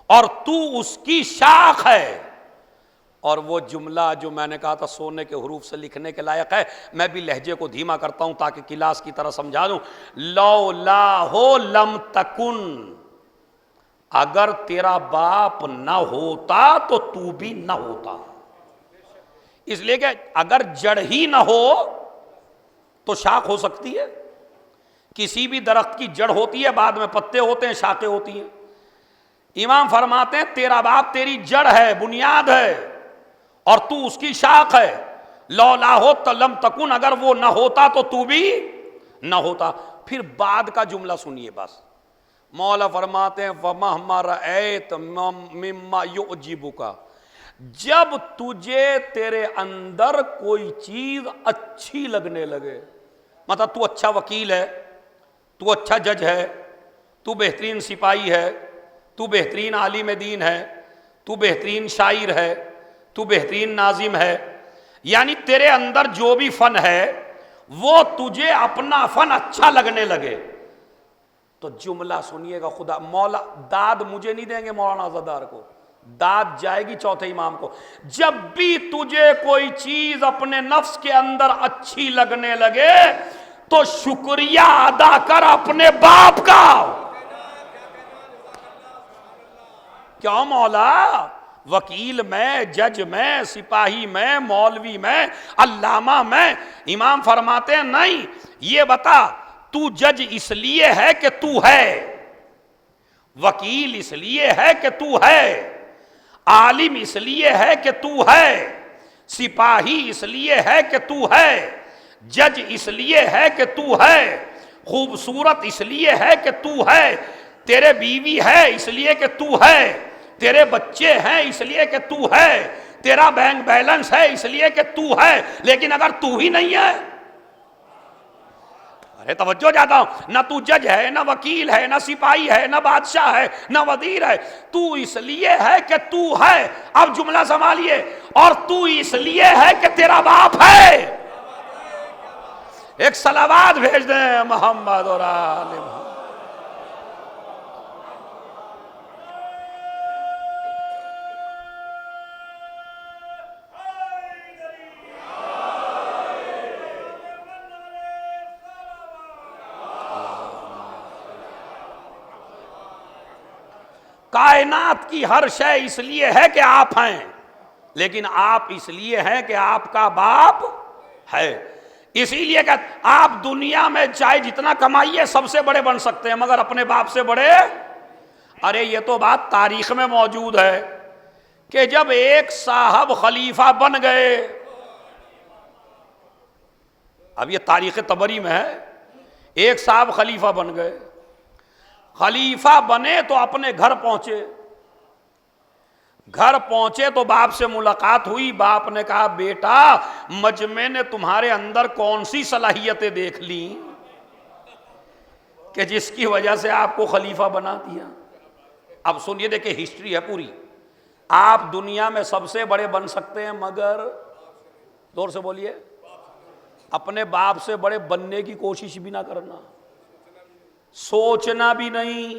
اور تو اس کی شاخ ہے۔ اور وہ جملہ جو میں نے کہا تھا سونے کے حروف سے لکھنے کے لائق ہے، میں بھی لہجے کو دھیما کرتا ہوں تاکہ کلاس کی طرح سمجھا دوں۔ لَوْلَاهُ لَمْ تَكُنْ، اگر تیرا باپ نہ ہوتا تو تو بھی نہ ہوتا۔ اس لیے کہ اگر جڑ ہی نہ ہو تو شاخ ہو سکتی ہے، کسی بھی درخت کی جڑ ہوتی ہے، بعد میں پتے ہوتے ہیں، شاخیں ہوتی ہیں۔ امام فرماتے ہیں تیرا باپ تیری جڑ ہے، بنیاد ہے، اور تو اس کی شاخ ہے۔ لَوْلَاهُ لَمْ تَكُنْ، اگر وہ نہ ہوتا تو تو بھی نہ ہوتا۔ پھر بعد کا جملہ سنیے بس، مولا فرماتے ہیں وَمَهْمَا رَأَيْتَ مِمَّا يُعْجِبُكَ، جب تجھے تیرے اندر کوئی چیز اچھی لگنے لگے، مطلب تو اچھا وکیل ہے، تو اچھا جج ہے، تو بہترین سپاہی ہے، تو بہترین عالم دین ہے، تو بہترین شاعر ہے، تو بہترین ناظم ہے، یعنی تیرے اندر جو بھی فن ہے وہ تجھے اپنا فن اچھا لگنے لگے، تو جملہ سنیے گا، خدا مولا داد مجھے نہیں دیں گے، مولانا عزادار کو داد جائے گی چوتھے امام کو۔ جب بھی تجھے کوئی چیز اپنے نفس کے اندر اچھی لگنے لگے تو شکریہ ادا کر اپنے باپ کا۔ کیوں مولا؟ وکیل میں، جج میں، سپاہی میں، مولوی میں، علامہ میں۔ امام فرماتے ہیں نہیں، یہ بتا تو جج اس لیے ہے کہ تو ہے، وکیل اس لیے ہے کہ تو ہے، عالم اس لیے ہے کہ تو ہے، سپاہی اس لیے ہے کہ تو ہے، جج اس لیے ہے کہ تو ہے، خوبصورت اس لیے ہے کہ تو ہے، تیرے بیوی ہے اس لیے کہ تو ہے، تیرے بچے ہیں اس لیے کہ تو ہے، تیرا بینک بیلنس ہے اس لیے کہ تو ہے۔ لیکن اگر تو ہی نہیں ہے، ارے توجہ جاتا ہوں، نہ تو جج ہے، نہ وکیل ہے، نہ سپاہی ہے، نہ بادشاہ ہے، نہ وزیر ہے، تو اس لیے ہے کہ تو ہے۔ اب جملہ سنبھالیے، اور تو اس لیے ہے کہ تیرا باپ ہے۔ ایک صلوات بھیج دیں محمد اور آل محمد۔ کائنات کی ہر شے اس لیے ہے کہ آپ ہیں، لیکن آپ اس لیے ہیں کہ آپ کا باپ ہے، اسی لیے کہ آپ دنیا میں چاہے جتنا کمائیے سب سے بڑے بن سکتے ہیں مگر اپنے باپ سے بڑے۔ ارے یہ تو بات تاریخ میں موجود ہے کہ جب ایک صاحب خلیفہ بن گئے، اب یہ تاریخ طبری میں ہے، ایک صاحب خلیفہ بن گئے، خلیفہ بنے تو اپنے گھر پہنچے، گھر پہنچے تو باپ سے ملاقات ہوئی، باپ نے کہا بیٹا مجمع نے تمہارے اندر کون سی صلاحیتیں دیکھ لیں کہ جس کی وجہ سے آپ کو خلیفہ بنا دیا۔ اب سنیے، دیکھیں ہسٹری ہے پوری، آپ دنیا میں سب سے بڑے بن سکتے ہیں مگر، زور سے بولیے، اپنے باپ سے بڑے بننے کی کوشش بھی نہ کرنا، سوچنا بھی نہیں۔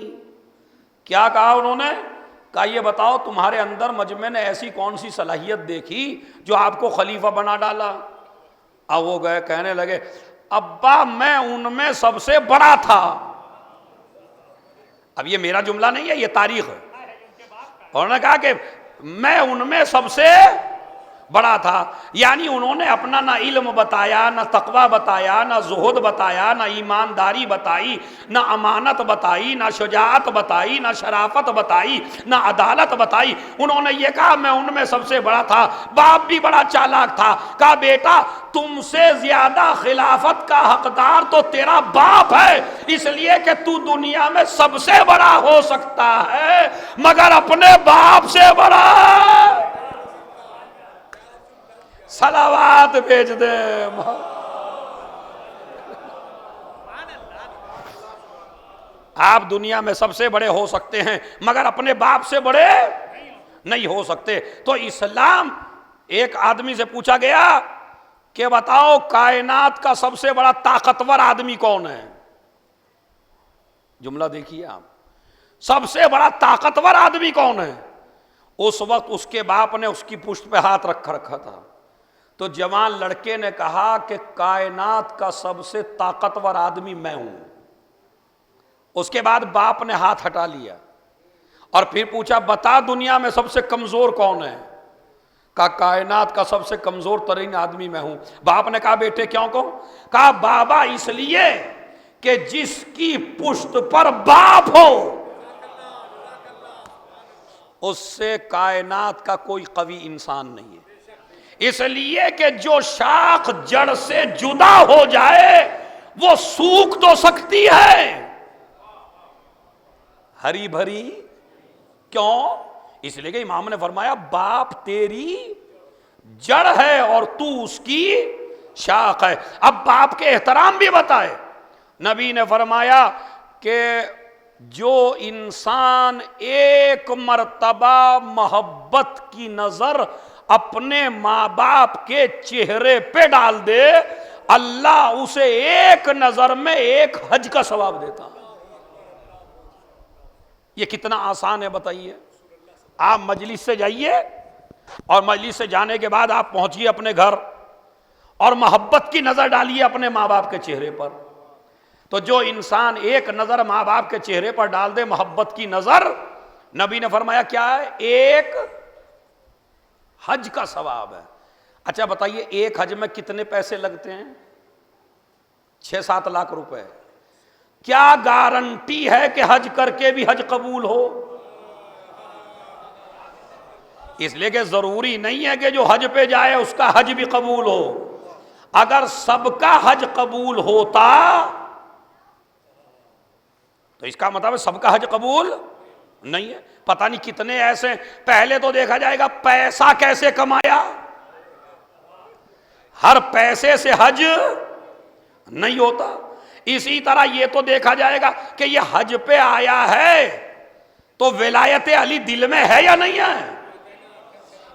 کیا کہا انہوں نے؟ کہا یہ بتاؤ تمہارے اندر مجمع نے ایسی کون سی صلاحیت دیکھی جو آپ کو خلیفہ بنا ڈالا؟ اب وہ گئے کہنے لگے ابا میں ان میں سب سے بڑا تھا۔ اب یہ میرا جملہ نہیں ہے، یہ تاریخ ہے۔ انہوں نے کہا کہ میں ان میں سب سے بڑا تھا، یعنی انہوں نے اپنا نہ علم بتایا، نہ تقوی بتایا، نہ زہد بتایا، نہ ایمانداری بتائی، نہ امانت بتائی، نہ شجاعت بتائی، نہ شرافت بتائی، نہ عدالت بتائی۔ انہوں نے یہ کہا میں ان میں سب سے بڑا تھا۔ باپ بھی بڑا چالاک تھا، کہا بیٹا تم سے زیادہ خلافت کا حقدار تو تیرا باپ ہے، اس لیے کہ تو دنیا میں سب سے بڑا ہو سکتا ہے مگر اپنے باپ سے بڑا۔ صلوات بھیج دیں۔ آپ دنیا میں سب سے بڑے ہو سکتے ہیں مگر اپنے باپ سے بڑے نہیں ہو سکتے۔ تو اسلام، ایک آدمی سے پوچھا گیا کہ بتاؤ کائنات کا سب سے بڑا طاقتور آدمی کون ہے؟ جملہ دیکھیے آپ، سب سے بڑا طاقتور آدمی کون ہے؟ اس وقت اس کے باپ نے اس کی پشت پہ ہاتھ رکھا تھا، تو جوان لڑکے نے کہا کہ کائنات کا سب سے طاقتور آدمی میں ہوں۔ اس کے بعد باپ نے ہاتھ ہٹا لیا اور پھر پوچھا بتا دنیا میں سب سے کمزور کون ہے؟ کہا کائنات کا سب سے کمزور ترین آدمی میں ہوں۔ باپ نے کہا بیٹے کیوں کہوں؟ کہا بابا اس لیے کہ جس کی پشت پر باپ ہو اس سے کائنات کا کوئی قوی انسان نہیں ہے، اس لیے کہ جو شاخ جڑ سے جدا ہو جائے وہ سوکھ تو سکتی ہے، ہری بھری کیوں؟ اس لیے کہ امام نے فرمایا باپ تیری جڑ ہے اور تو اس کی شاخ ہے۔ اب باپ کے احترام بھی بتائے، نبی نے فرمایا کہ جو انسان ایک مرتبہ محبت کی نظر اپنے ماں باپ کے چہرے پہ ڈال دے اللہ اسے ایک نظر میں ایک حج کا ثواب دیتا۔ یہ کتنا آسان ہے بتائیے۔ آپ مجلس سے جائیے اور مجلس سے جانے کے بعد آپ پہنچیے اپنے گھر اور محبت کی نظر ڈالیے اپنے ماں باپ کے چہرے پر، تو جو انسان ایک نظر ماں باپ کے چہرے پر ڈال دے محبت کی نظر، نبی نے فرمایا کیا ہے؟ ایک حج کا ثواب ہے۔ اچھا بتائیے ایک حج میں کتنے پیسے لگتے ہیں؟ 6-7 لاکھ روپے۔ کیا گارنٹی ہے کہ حج کر کے بھی حج قبول ہو؟ اس لیے کہ ضروری نہیں ہے کہ جو حج پہ جائے اس کا حج بھی قبول ہو۔ اگر سب کا حج قبول ہوتا تو اس کا مطلب سب کا حج قبول نہیں ہے۔ پتہ نہیں کتنے ایسے، پہلے تو دیکھا جائے گا پیسہ کیسے کمایا، ہر پیسے سے حج نہیں ہوتا۔ اسی طرح یہ تو دیکھا جائے گا کہ یہ حج پہ آیا ہے تو ولایت علی دل میں ہے یا نہیں ہے۔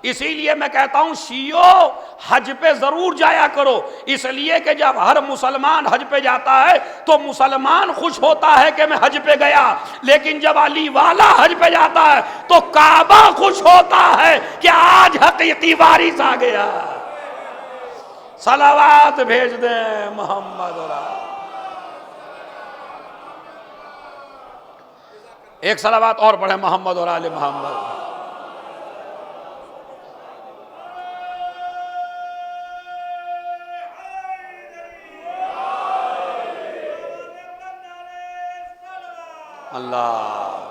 اسی لیے میں کہتا ہوں شیعو حج پہ ضرور جایا کرو، اس لیے کہ جب ہر مسلمان حج پہ جاتا ہے تو مسلمان خوش ہوتا ہے کہ میں حج پہ گیا، لیکن جب علی والا حج پہ جاتا ہے تو کعبہ خوش ہوتا ہے کہ آج حقیقی وارث آ گیا۔ صلوات بھیج دیں محمد رسول۔ ایک صلوات اور پڑھیں محمد اور آل محمد۔ اللہ.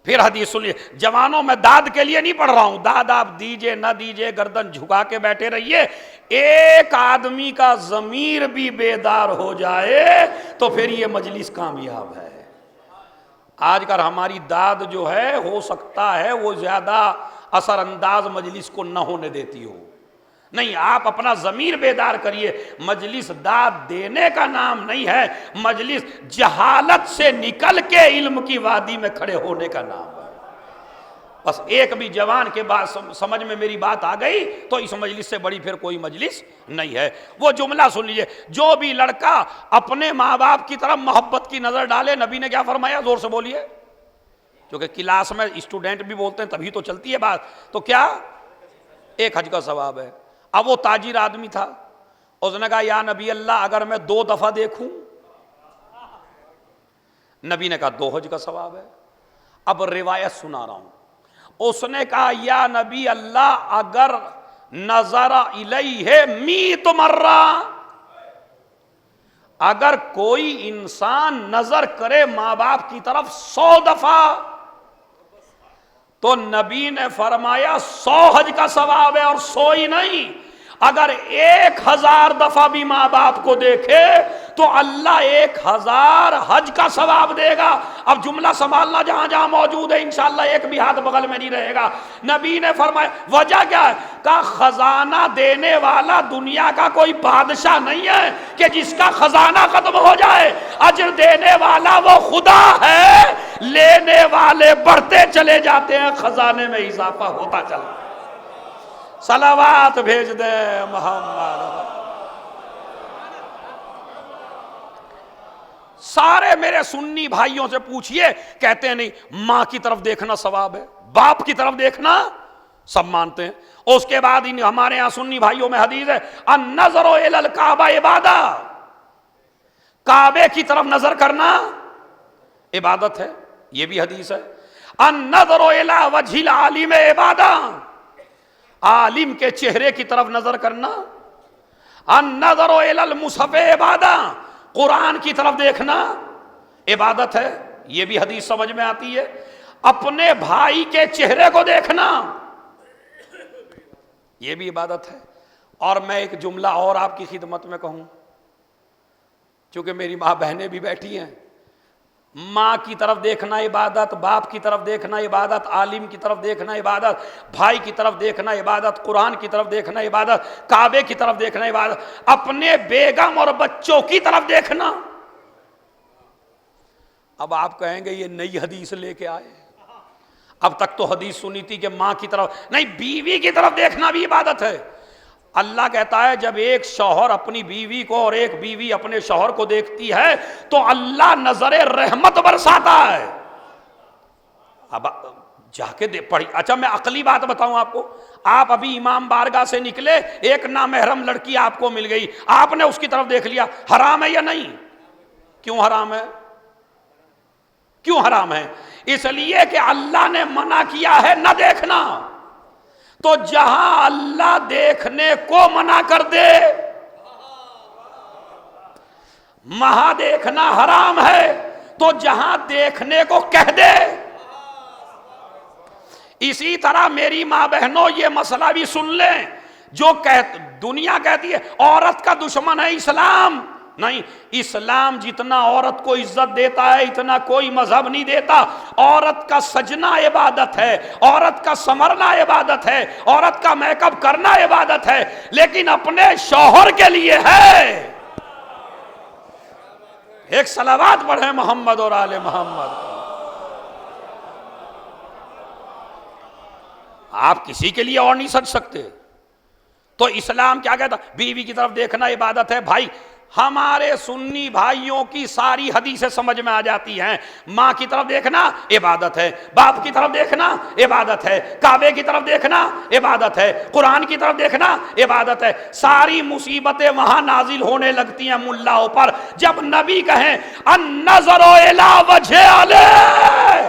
پھر حدیث سنیے جوانوں، میں داد کے لیے نہیں پڑھ رہا ہوں، داد آپ دیجئے نہ دیجئے گردن جھکا کے بیٹھے رہیے. ایک آدمی کا ضمیر بھی بیدار ہو جائے تو پھر یہ مجلس کامیاب ہے. آج کل ہماری داد جو ہے ہو سکتا ہے وہ زیادہ اثر انداز مجلس کو نہ ہونے دیتی ہو. نہیں، آپ اپنا ضمیر بیدار کریے. مجلس داد دینے کا نام نہیں ہے، مجلس جہالت سے نکل کے علم کی وادی میں کھڑے ہونے کا نام ہے. بس ایک بھی جوان کے بعد سمجھ میں میری بات آ گئی تو اس مجلس سے بڑی پھر کوئی مجلس نہیں ہے. وہ جملہ سن لیجئے، جو بھی لڑکا اپنے ماں باپ کی طرف محبت کی نظر ڈالے، نبی نے کیا فرمایا؟ زور سے بولیے، کیونکہ کلاس میں اسٹوڈنٹ بھی بولتے ہیں تبھی تو چلتی ہے بات. تو کیا؟ ایک حج کا ثواب ہے. اب وہ تاجر آدمی تھا، اس نے کہا یا نبی اللہ اگر میں 2 دفعہ دیکھوں؟ نبی نے کہا 2 حج کا ثواب ہے. اب روایت سنا رہا ہوں. اس نے کہا یا نبی اللہ اگر نظر الیہ 100 مرہ، اگر کوئی انسان نظر کرے ماں باپ کی طرف 100 دفعہ تو نبی نے فرمایا 100 حج کا ثواب ہے. اور 100 ہی نہیں، اگر 1000 دفعہ بھی ماں باپ کو دیکھے تو اللہ 1000 حج کا ثواب دے گا. اب جملہ سنبھالنا، جہاں جہاں موجود ہے انشاءاللہ ایک بھی ہاتھ بغل میں نہیں رہے گا. نبی نے فرمایا وجہ کیا ہے؟ کہ خزانہ دینے والا دنیا کا کوئی بادشاہ نہیں ہے کہ جس کا خزانہ ختم ہو جائے. اجر دینے والا وہ خدا ہے، لینے والے بڑھتے چلے جاتے ہیں، خزانے میں اضافہ ہوتا چلا. صلوات بھیج دیں محمد. سارے میرے سنی بھائیوں سے پوچھئے، کہتے ہیں نہیں ماں کی طرف دیکھنا ثواب ہے، باپ کی طرف دیکھنا سب مانتے ہیں. اس کے بعد ہمارے یہاں سنی بھائیوں میں حدیث ہے النظر الی الکعبہ عبادہ، کعبے کی طرف نظر کرنا عبادت ہے، یہ بھی حدیث ہے. النظر الی وجہ العالم عبادہ، عالم کے چہرے کی طرف نظر کرنا. النظر الی المصحف عبادہ، قرآن کی طرف دیکھنا عبادت ہے، یہ بھی حدیث سمجھ میں آتی ہے. اپنے بھائی کے چہرے کو دیکھنا یہ بھی عبادت ہے. اور میں ایک جملہ اور آپ کی خدمت میں کہوں، چونکہ میری ماں بہنیں بھی بیٹھی ہیں. ماں کی طرف دیکھنا عبادت، باپ کی طرف دیکھنا عبادت، عالم کی طرف دیکھنا عبادت، بھائی کی طرف دیکھنا عبادت، قرآن کی طرف دیکھنا عبادت، کعبے کی طرف دیکھنا عبادت، اپنے بیگم اور بچوں کی طرف دیکھنا. اب آپ کہیں گے یہ نئی حدیث لے کے آئے، اب تک تو حدیث سنی تھی کہ ماں کی طرف نہیں، بیوی کی طرف دیکھنا بھی عبادت ہے. اللہ کہتا ہے جب ایک شوہر اپنی بیوی کو اور ایک بیوی اپنے شوہر کو دیکھتی ہے تو اللہ نظر رحمت برساتا ہے. اب جا کے پڑھی. اچھا میں عقلی بات بتاؤں آپ کو، آپ ابھی امام بارگاہ سے نکلے، ایک نامحرم لڑکی آپ کو مل گئی، آپ نے اس کی طرف دیکھ لیا، حرام ہے یا نہیں؟ کیوں حرام ہے؟ کیوں حرام ہے؟ اس لیے کہ اللہ نے منع کیا ہے نہ دیکھنا. تو جہاں اللہ دیکھنے کو منع کر دے وہاں دیکھنا حرام ہے، تو جہاں دیکھنے کو کہہ دے. اسی طرح میری ماں بہنوں یہ مسئلہ بھی سن لیں، جو دنیا کہتی ہے عورت کا دشمن ہے اسلام، نہیں، اسلام جتنا عورت کو عزت دیتا ہے اتنا کوئی مذہب نہیں دیتا. عورت کا سجنا عبادت ہے، عورت کا سنورنا عبادت ہے، عورت کا میک اپ کرنا عبادت ہے، لیکن اپنے شوہر کے لیے ہے. ایک صلوات پڑھیں محمد اور آل محمد. آپ کسی کے لیے اور نہیں سج سکتے. تو اسلام کیا کہتا؟ بیوی کی طرف دیکھنا عبادت ہے. بھائی ہمارے سنی بھائیوں کی ساری حدیثیں سمجھ میں آ جاتی ہیں. ماں کی طرف دیکھنا عبادت ہے، باپ کی طرف دیکھنا عبادت ہے، کعبے کی طرف دیکھنا عبادت ہے، قرآن کی طرف دیکھنا عبادت ہے. ساری مصیبتیں وہاں نازل ہونے لگتی ہیں ملاؤں پر جب نبی کہیں النظر الی وجہ علیہ.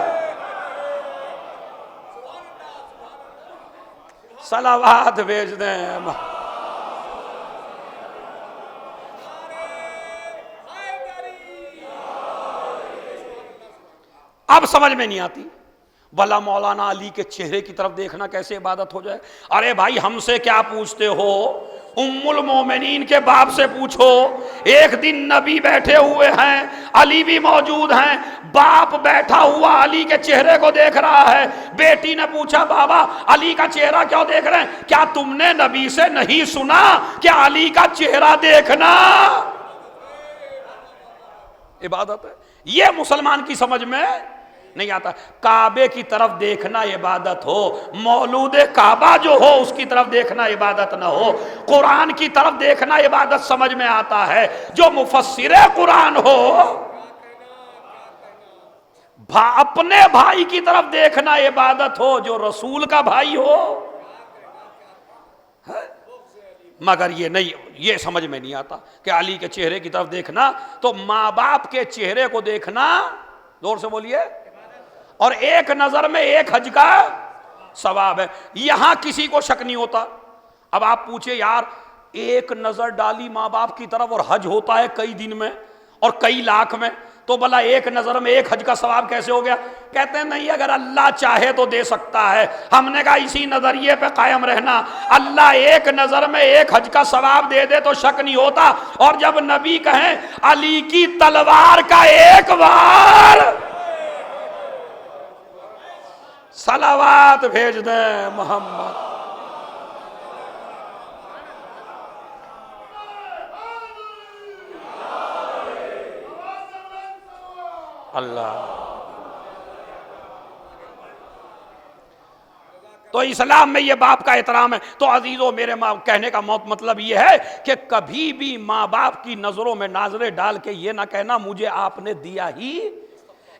صلوات بھیج دیں. اب سمجھ میں نہیں آتی، بھلا مولانا علی کے چہرے کی طرف دیکھنا کیسے عبادت ہو جائے؟ ارے بھائی ہم سے کیا پوچھتے ہو، ام المومنین کے باپ سے پوچھو۔ ایک دن نبی بیٹھے ہوئے ہیں، علی بھی موجود ہیں، باپ بیٹھا ہوا علی کے چہرے کو دیکھ رہا ہے، بیٹی نے پوچھا بابا علی کا چہرہ کیوں دیکھ رہے ہیں؟ کیا تم نے نبی سے نہیں سنا کہ علی کا چہرہ دیکھنا عبادت ہے؟ یہ مسلمان کی سمجھ میں نہیں آتا۔ کعبے کی طرف دیکھنا عبادت ہو، مولود کعبہ جو ہو اس کی طرف دیکھنا عبادت نہ ہو، قرآن کی طرف دیکھنا عبادت سمجھ میں آتا ہے۔ جو مفسر قرآن ہو، اپنے بھائی کی طرف دیکھنا عبادت ہو، جو رسول کا بھائی ہو، مگر یہ نہیں، یہ سمجھ میں نہیں آتا کہ علی کے چہرے کی طرف دیکھنا تو ماں باپ کے چہرے کو دیکھنا، زور سے بولیے، اور ایک نظر میں ایک حج کا ثواب ہے۔ یہاں کسی کو شک نہیں ہوتا۔ اب آپ پوچھے یار ایک نظر ڈالی ماں باپ کی طرف اور حج ہوتا ہے کئی دن میں اور کئی لاکھ میں، تو بھلا ایک نظر میں ایک حج کا ثواب کیسے ہو گیا؟ کہتے ہیں نہیں، اگر اللہ چاہے تو دے سکتا ہے۔ ہم نے کہا اسی نظریے پہ قائم رہنا، اللہ ایک نظر میں ایک حج کا ثواب دے دے تو شک نہیں ہوتا، اور جب نبی کہیں علی کی تلوار کا ایک وار صلوات بھیج دیں محمد، اللہ۔ تو اسلام میں یہ باپ کا احترام ہے۔ تو عزیزو میرے ماں کہنے کا مطلب یہ ہے کہ کبھی بھی ماں باپ کی نظروں میں ناظریں ڈال کے یہ نہ کہنا مجھے آپ نے دیا ہی،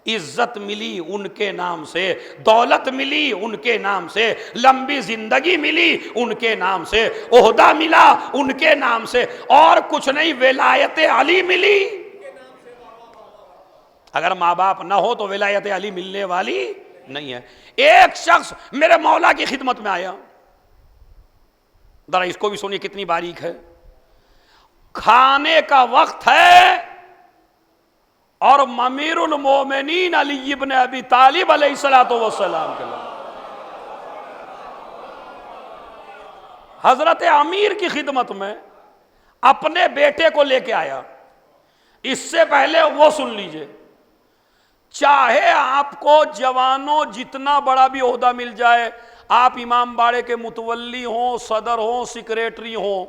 عزت ملی ان کے نام سے، دولت ملی ان کے نام سے، لمبی زندگی ملی ان کے نام سے، عہدہ ملا ان کے نام سے، اور کچھ نہیں، ولایت علی ملی۔ اگر ماں باپ نہ ہو تو ولایت علی ملنے والی نہیں ہے۔ ایک شخص میرے مولا کی خدمت میں آیا، ذرا اس کو بھی سنیے کتنی باریک ہے۔ کھانے کا وقت ہے اور امیر المومنین علی ابن ابی طالب علیہ السلام کے لئے حضرت امیر کی خدمت میں اپنے بیٹے کو لے کے آیا۔ اس سے پہلے وہ سن لیجئے، چاہے آپ کو جوانوں جتنا بڑا بھی عہدہ مل جائے، آپ امام باڑے کے متولی ہوں، صدر ہوں، سیکریٹری ہوں،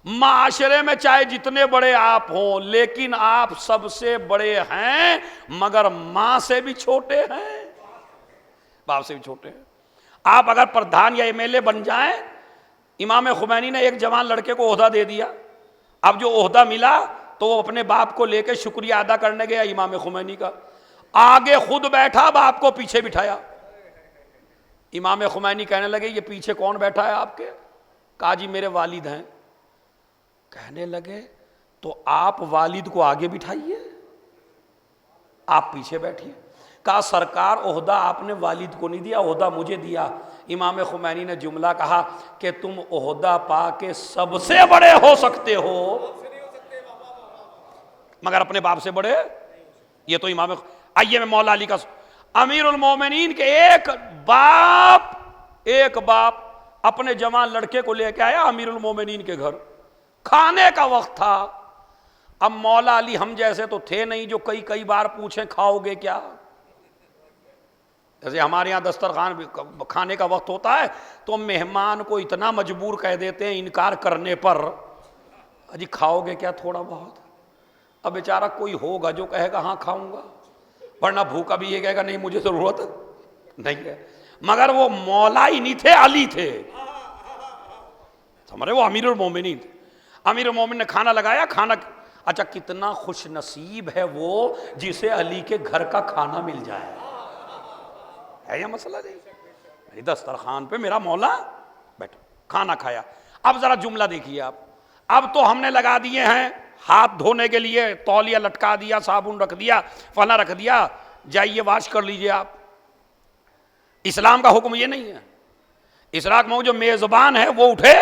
معاشرے میں چاہے جتنے بڑے آپ ہوں، لیکن آپ سب سے بڑے ہیں مگر ماں سے بھی چھوٹے ہیں، باپ سے بھی چھوٹے ہیں۔ آپ اگر پردھان یا ایم ایل اے بن جائیں، امام خمینی نے ایک جوان لڑکے کو عہدہ دے دیا، اب جو عہدہ ملا تو وہ اپنے باپ کو لے کے شکریہ ادا کرنے گیا امام خمینی کا، آگے خود بیٹھا، باپ کو پیچھے بٹھایا۔ امام خمینی کہنے لگے یہ پیچھے کون بیٹھا ہے آپ کے؟ کہا جی میرے والد ہیں۔ کہنے لگے تو آپ والد کو آگے بٹھائیے، آپ پیچھے بیٹھیے۔ کہا سرکار عہدہ آپ نے والد کو نہیں دیا، عہدہ مجھے دیا۔ امام خمینی نے جملہ کہا کہ تم عہدہ پا کے سب سے بڑے ہو سکتے ہو مگر اپنے باپ سے بڑے، یہ تو امام۔ آئیے میں مولا علی کا، امیر المومنین کے ایک باپ اپنے جوان لڑکے کو لے کے آیا امیر المومنین کے گھر، کھانے کا وقت تھا۔ اب مولا علی ہم جیسے تو تھے نہیں جو کئی بار پوچھیں کھاؤ گے کیا، جیسے ہمارے یہاں دسترخوان کھانے کا وقت ہوتا ہے تو مہمان کو اتنا مجبور کہہ دیتے ہیں انکار کرنے پر، جی کھاؤ گے کیا تھوڑا بہت۔ اب بیچارہ کوئی ہوگا جو کہے گا ہاں کھاؤں گا، ورنہ بھوکا بھی یہ کہے گا نہیں مجھے ضرورت نہیں ہے۔ مگر وہ مولا ہی نہیں تھے، علی تھے، سمجھ رہے، وہ امیر المومنین تھے۔ امیر المومنین نے کھانا لگایا، کھانا اچھا کتنا خوش نصیب ہے وہ جسے علی کے گھر کا کھانا مل جائے، ہے یہ مسئلہ نہیں؟ میری دسترخوان پہ میرا مولا بیٹھا، کھانا کھایا۔ اب ذرا جملہ دیکھیے آپ، اب تو ہم نے لگا دیے ہیں ہاتھ دھونے کے لیے، تولیہ لٹکا دیا، صابن رکھ دیا، فلاں رکھ دیا، جائیے واش کر لیجئے آپ۔ اسلام کا حکم یہ نہیں ہے۔ اسلام میں جو میزبان ہے وہ اٹھے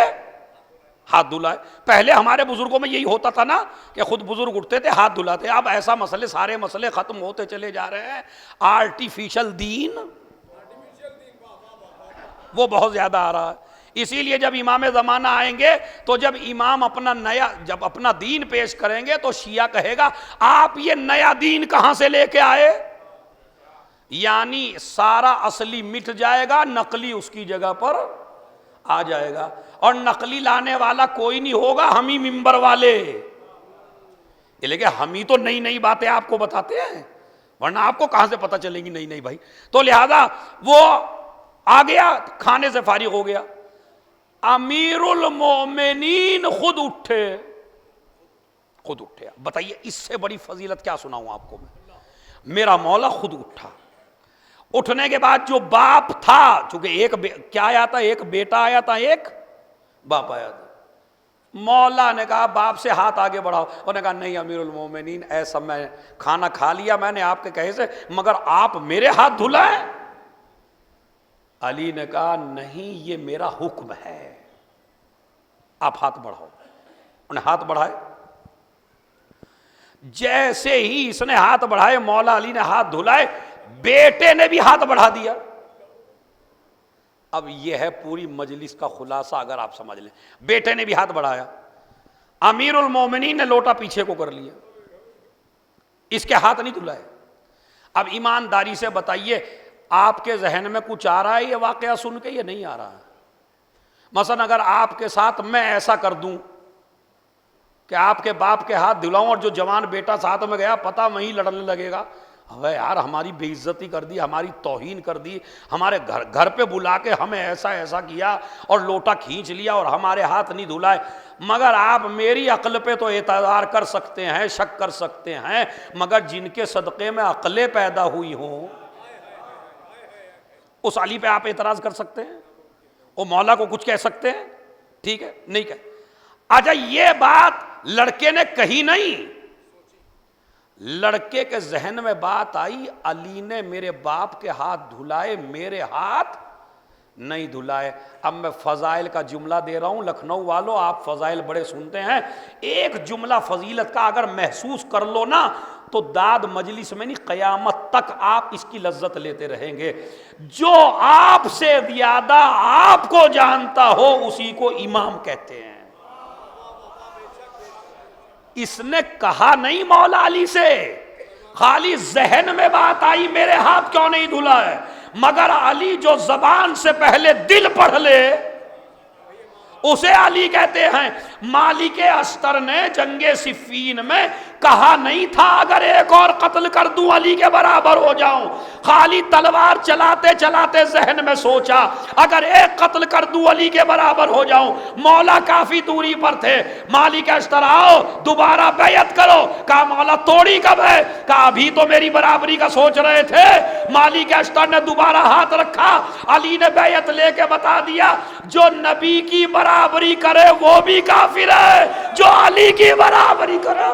ہاتھ دھلائے. پہلے ہمارے بزرگوں میں یہی ہوتا تھا نا کہ خود بزرگ اٹھتے تھے ہاتھ دھلاتے. اب ایسا مسئلے سارے مسئلے ختم ہوتے چلے جا رہے ہیں. آرٹیفیشل دین وہ بہت زیادہ آ رہا ہے. اسی لیے جب امام زمانہ آئیں گے تو جب امام جب اپنا دین پیش کریں گے تو شیعہ کہے گا آپ یہ نیا دین کہاں سے لے کے آئے. یعنی سارا اصلی مٹ جائے گا, نقلی اس کی جگہ پر آ جائے گا. اور نقلی لانے والا کوئی نہیں ہوگا, ہم ہی ممبر والے. لیکن ہم ہی تو نئی نئی باتیں آپ کو بتاتے ہیں, ورنہ آپ کو کہاں سے پتہ چلیں گی نئی نئی بھائی. تو لہذا وہ آ گیا, کھانے سے فارغ ہو گیا. امیر المومنین خود اٹھے. بتائیے اس سے بڑی فضیلت کیا سناؤں آپ کو میں. میرا مولا خود اٹھا. اٹھنے کے بعد جو باپ تھا, چونکہ کیا آیا تھا, ایک بیٹا آیا تھا, ایک باپ آیا تھا. مولا نے کہا باپ سے ہاتھ آگے بڑھاؤ. انہوں نے کہا نہیں امیر المومنین, ایسا میں کھانا کھا لیا میں نے آپ کے کہے سے, مگر آپ میرے ہاتھ دھلائیں. علی نے کہا نہیں یہ میرا حکم ہے, آپ ہاتھ بڑھاؤ. انہوں نے ہاتھ بڑھائے. جیسے ہی اس نے ہاتھ بڑھائے مولا علی نے ہاتھ دھلائے, بیٹے نے بھی ہاتھ بڑھا دیا. اب یہ ہے پوری مجلس کا خلاصہ اگر آپ سمجھ لیں. بیٹے نے بھی ہاتھ بڑھایا, امیر المومنین نے لوٹا پیچھے کو کر لیا, اس کے ہاتھ نہیں دھلائے. اب ایمانداری سے بتائیے آپ کے ذہن میں کچھ آ رہا ہے یہ واقعہ سن کے, یہ نہیں آ رہا ہے؟ مثلا اگر آپ کے ساتھ میں ایسا کر دوں کہ آپ کے باپ کے ہاتھ دھلاؤں اور جو جوان بیٹا ساتھ میں گیا پتہ وہیں لڑنے لگے گا, ابے یار ہماری بے عزتی کر دی, ہماری توہین کر دی, ہمارے گھر پہ بلا کے ہمیں ایسا کیا اور لوٹا کھینچ لیا اور ہمارے ہاتھ نہیں دھلائے. مگر آپ میری عقل پہ تو اعتبار کر سکتے ہیں, شک کر سکتے ہیں, مگر جن کے صدقے میں عقلیں پیدا ہوئی ہوں اس علی پہ آپ اعتراض کر سکتے ہیں؟ وہ مولا کو کچھ کہہ سکتے ہیں؟ ٹھیک ہے, نہیں کہہ. اچھا یہ بات لڑکے نے کہی نہیں, لڑکے کے ذہن میں بات آئی علی نے میرے باپ کے ہاتھ دھلائے, میرے ہاتھ نہیں دھلائے. اب میں فضائل کا جملہ دے رہا ہوں, لکھنؤ والوں آپ فضائل بڑے سنتے ہیں. ایک جملہ فضیلت کا اگر محسوس کر لو نا تو داد مجلس میں نہیں قیامت تک آپ اس کی لذت لیتے رہیں گے. جو آپ سے زیادہ آپ کو جانتا ہو اسی کو امام کہتے ہیں. اس نے کہا نہیں مولا علی سے, خالی ذہن میں بات آئی میرے ہاتھ کیوں نہیں دھلا ہے, مگر علی جو زبان سے پہلے دل پڑھ لے اسے علی کہتے ہیں. مالک اشتر نے جنگ صفین میں کہا نہیں تھا اگر ایک اور قتل کر دوں علی کے برابر ہو جاؤں, خالی تلوار چلاتے چلاتے ذہن میں سوچا اگر ایک قتل کر دوں علی کے برابر ہو جاؤں. مولا کافی دوری پر تھے, مالک اشتر آؤ دوبارہ بیعت کرو. کہا مولا توڑی کب ہے؟ کہا ابھی تو میری برابری کا سوچ رہے تھے. مالک اشتر نے دوبارہ ہاتھ رکھا, علی نے بیعت لے کے بتا دیا جو نبی کی برابری کرے وہ بھی کافر ہے, جو علی کی برابری کرے.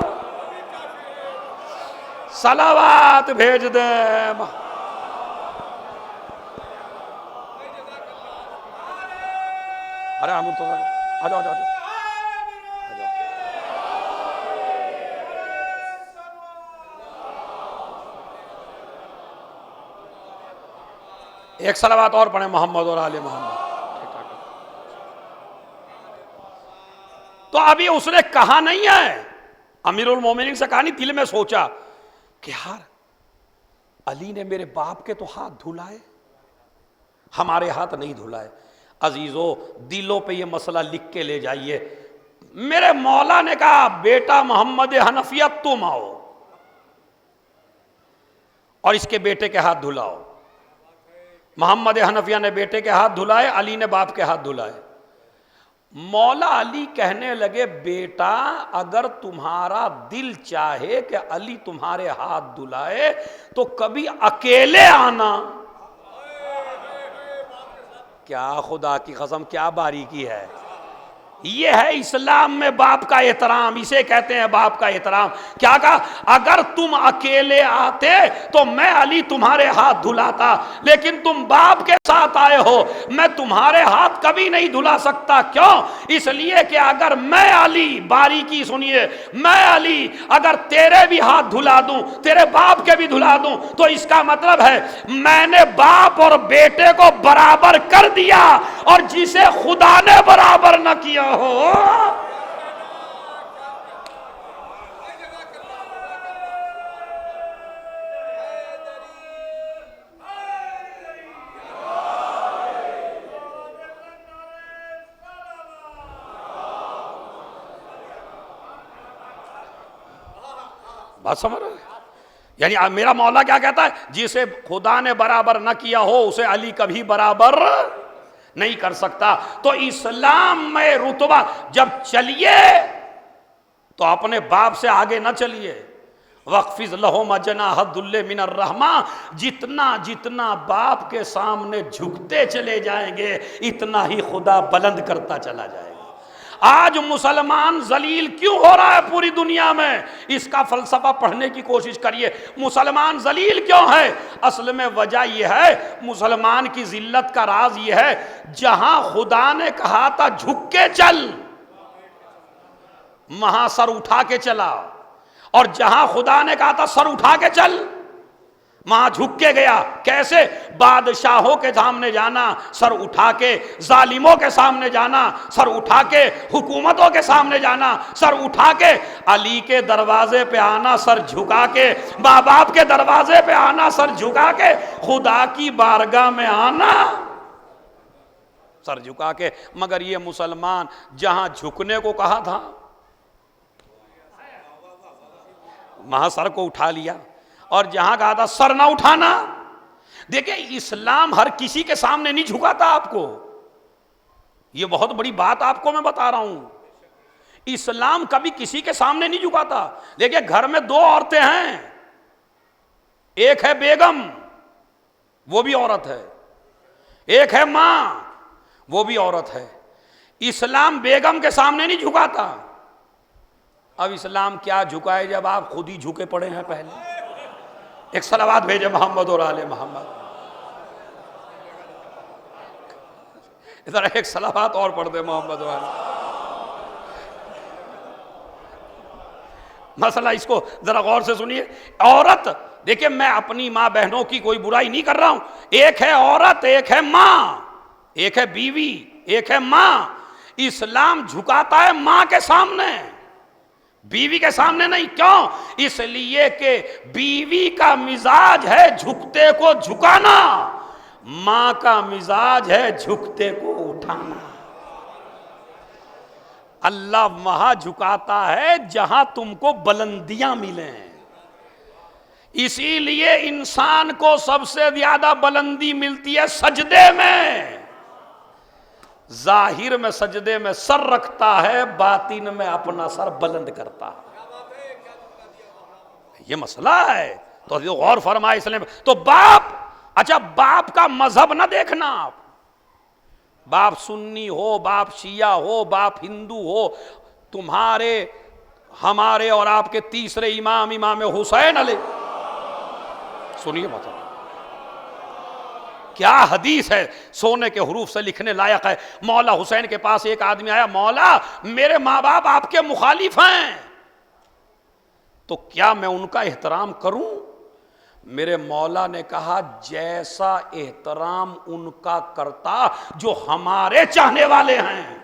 صلوات بھیج دیں. ارے ہم تو آ جاؤ. ایک صلوات اور پڑھیں محمد اور آل محمد. تو ابھی اس نے کہا نہیں ہے, امیر المومنین سے کہا نہیں, دل میں سوچا کہ یار علی نے میرے باپ کے تو ہاتھ دھلائے, ہمارے ہاتھ نہیں دھلائے. عزیزو دلوں پہ یہ مسئلہ لکھ کے لے جائیے. میرے مولا نے کہا بیٹا محمد حنفیہ تم آؤ اور اس کے بیٹے کے ہاتھ دھلاؤ. محمد حنفیہ نے بیٹے کے ہاتھ دھلائے, علی نے باپ کے ہاتھ دھلائے. مولا علی کہنے لگے بیٹا اگر تمہارا دل چاہے کہ علی تمہارے ہاتھ دھلائے تو کبھی اکیلے آنا. کیا خدا کی قسم کیا باریکی ہے. یہ ہے اسلام میں باپ کا احترام، اسے کہتے ہیں باپ کا احترام۔ کیا کہا؟ اگر تم اکیلے آتے تو میں علی تمہارے ہاتھ دھلاتا، لیکن تم باپ کے ساتھ آئے ہو، میں تمہارے ہاتھ کبھی نہیں دھلا سکتا۔ کیوں؟ اس لیے کہ اگر میں علی، باریکی سنیے، میں علی اگر تیرے بھی ہاتھ دھلا دوں، تیرے باپ کے بھی دھلا دوں، تو اس کا مطلب ہے میں نے باپ اور بیٹے کو برابر کر دیا، اور جسے خدا نے برابر نہ کیا ہو۔ بات سمجھ رہے ہیں؟ یعنی میرا مولا کیا کہتا ہے؟ جسے خدا نے برابر نہ کیا ہو اسے علی کبھی برابر نہیں کر سکتا۔ تو اسلام میں رتبہ جب چلیے تو اپنے باپ سے آگے نہ چلیے۔ وَاخْفِضْ لَهُمَا جَنَاحَ الذُّلِّ مِنَ الرَّحْمَةِ، جتنا جتنا باپ کے سامنے جھکتے چلے جائیں گے اتنا ہی خدا بلند کرتا چلا جائے گا۔ آج مسلمان ذلیل کیوں ہو رہا ہے پوری دنیا میں؟ اس کا فلسفہ پڑھنے کی کوشش کریے۔ مسلمان ذلیل کیوں ہے؟ اصل میں وجہ یہ ہے، مسلمان کی ذلت کا راز یہ ہے، جہاں خدا نے کہا تھا جھک کے چل، وہاں سر اٹھا کے چلا، اور جہاں خدا نے کہا تھا سر اٹھا کے چل، وہاں جھک کے گیا۔ کیسے؟ بادشاہوں کے سامنے جانا سر اٹھا کے، ظالموں کے سامنے جانا سر اٹھا کے، حکومتوں کے سامنے جانا سر اٹھا کے، علی کے دروازے پہ آنا سر جھکا کے، ماں باپ کے دروازے پہ آنا سر جھکا کے، خدا کی بارگاہ میں آنا سر جھکا کے۔ مگر یہ مسلمان جہاں جھکنے کو کہا تھا وہاں سر کو اٹھا لیا، اور جہاں کہا تھا سر نہ اٹھانا۔ دیکھیں اسلام ہر کسی کے سامنے نہیں جھکاتا آپ کو، یہ بہت بڑی بات آپ کو میں بتا رہا ہوں۔ اسلام کبھی کسی کے سامنے نہیں جھکاتا۔ دیکھیں گھر میں دو عورتیں ہیں، ایک ہے بیگم وہ بھی عورت ہے، ایک ہے ماں وہ بھی عورت ہے۔ اسلام بیگم کے سامنے نہیں جھکاتا۔ اب اسلام کیا جھکائے جب آپ خود ہی جھکے پڑے ہیں؟ پہلے ایک صلوات بھیجے محمد اور آل محمد۔ ادھر ایک صلوات اور پڑھ دے محمد اور آل۔ مسئلہ اس کو ذرا غور سے سنیے۔ عورت، دیکھیں میں اپنی ماں بہنوں کی کوئی برائی نہیں کر رہا ہوں، ایک ہے عورت، ایک ہے ماں، ایک ہے بیوی، ایک ہے ماں۔ اسلام جھکاتا ہے ماں کے سامنے، بیوی کے سامنے نہیں۔ کیوں؟ اس لیے کہ بیوی کا مزاج ہے جھکتے کو جھکانا، ماں کا مزاج ہے جھکتے کو اٹھانا۔ اللہ وہاں جھکاتا ہے جہاں تم کو بلندیاں ملیں۔ اسی لیے انسان کو سب سے زیادہ بلندی ملتی ہے سجدے میں۔ ظاہر میں سجدے میں سر رکھتا ہے، باطن میں اپنا سر بلند کرتا ہے۔ یہ مسئلہ ہے، تو غور فرمائے اسلام۔ تو باپ، اچھا باپ کا مذہب نہ دیکھنا، آپ باپ سنی ہو، باپ شیعہ ہو، باپ ہندو ہو، تمہارے ہمارے اور آپ کے تیسرے امام حسین علیہ، سنیے مطلب کیا حدیث ہے، سونے کے حروف سے لکھنے لائق ہے۔ مولا حسین کے پاس ایک آدمی آیا، مولا میرے ماں باپ آپ کے مخالف ہیں، تو کیا میں ان کا احترام کروں؟ میرے مولا نے کہا جیسا احترام ان کا کرتا جو ہمارے چاہنے والے ہیں،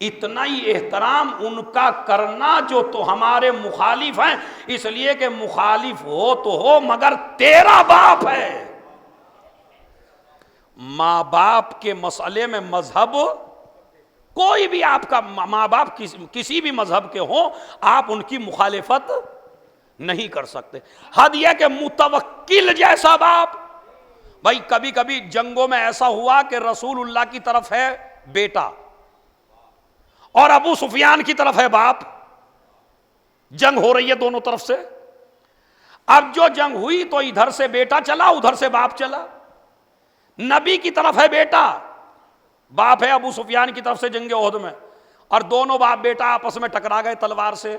اتنا ہی احترام ان کا کرنا جو تو ہمارے مخالف ہیں، اس لیے کہ مخالف ہو تو ہو مگر تیرا باپ ہے۔ ماں باپ کے مسئلے میں مذہب، کوئی بھی آپ کا ماں باپ کسی بھی مذہب کے ہوں، آپ ان کی مخالفت نہیں کر سکتے۔ حد یہ کہ متوکل جیسا باپ، بھائی کبھی کبھی جنگوں میں ایسا ہوا کہ رسول اللہ کی طرف ہے بیٹا اور ابو سفیان کی طرف ہے باپ، جنگ ہو رہی ہے دونوں طرف سے۔ اب جو جنگ ہوئی تو ادھر سے بیٹا چلا، ادھر سے باپ چلا۔ نبی کی طرف ہے بیٹا، باپ ہے ابو سفیان کی طرف سے جنگ احد میں۔ اور دونوں باپ بیٹا آپس میں ٹکرا گئے تلوار سے.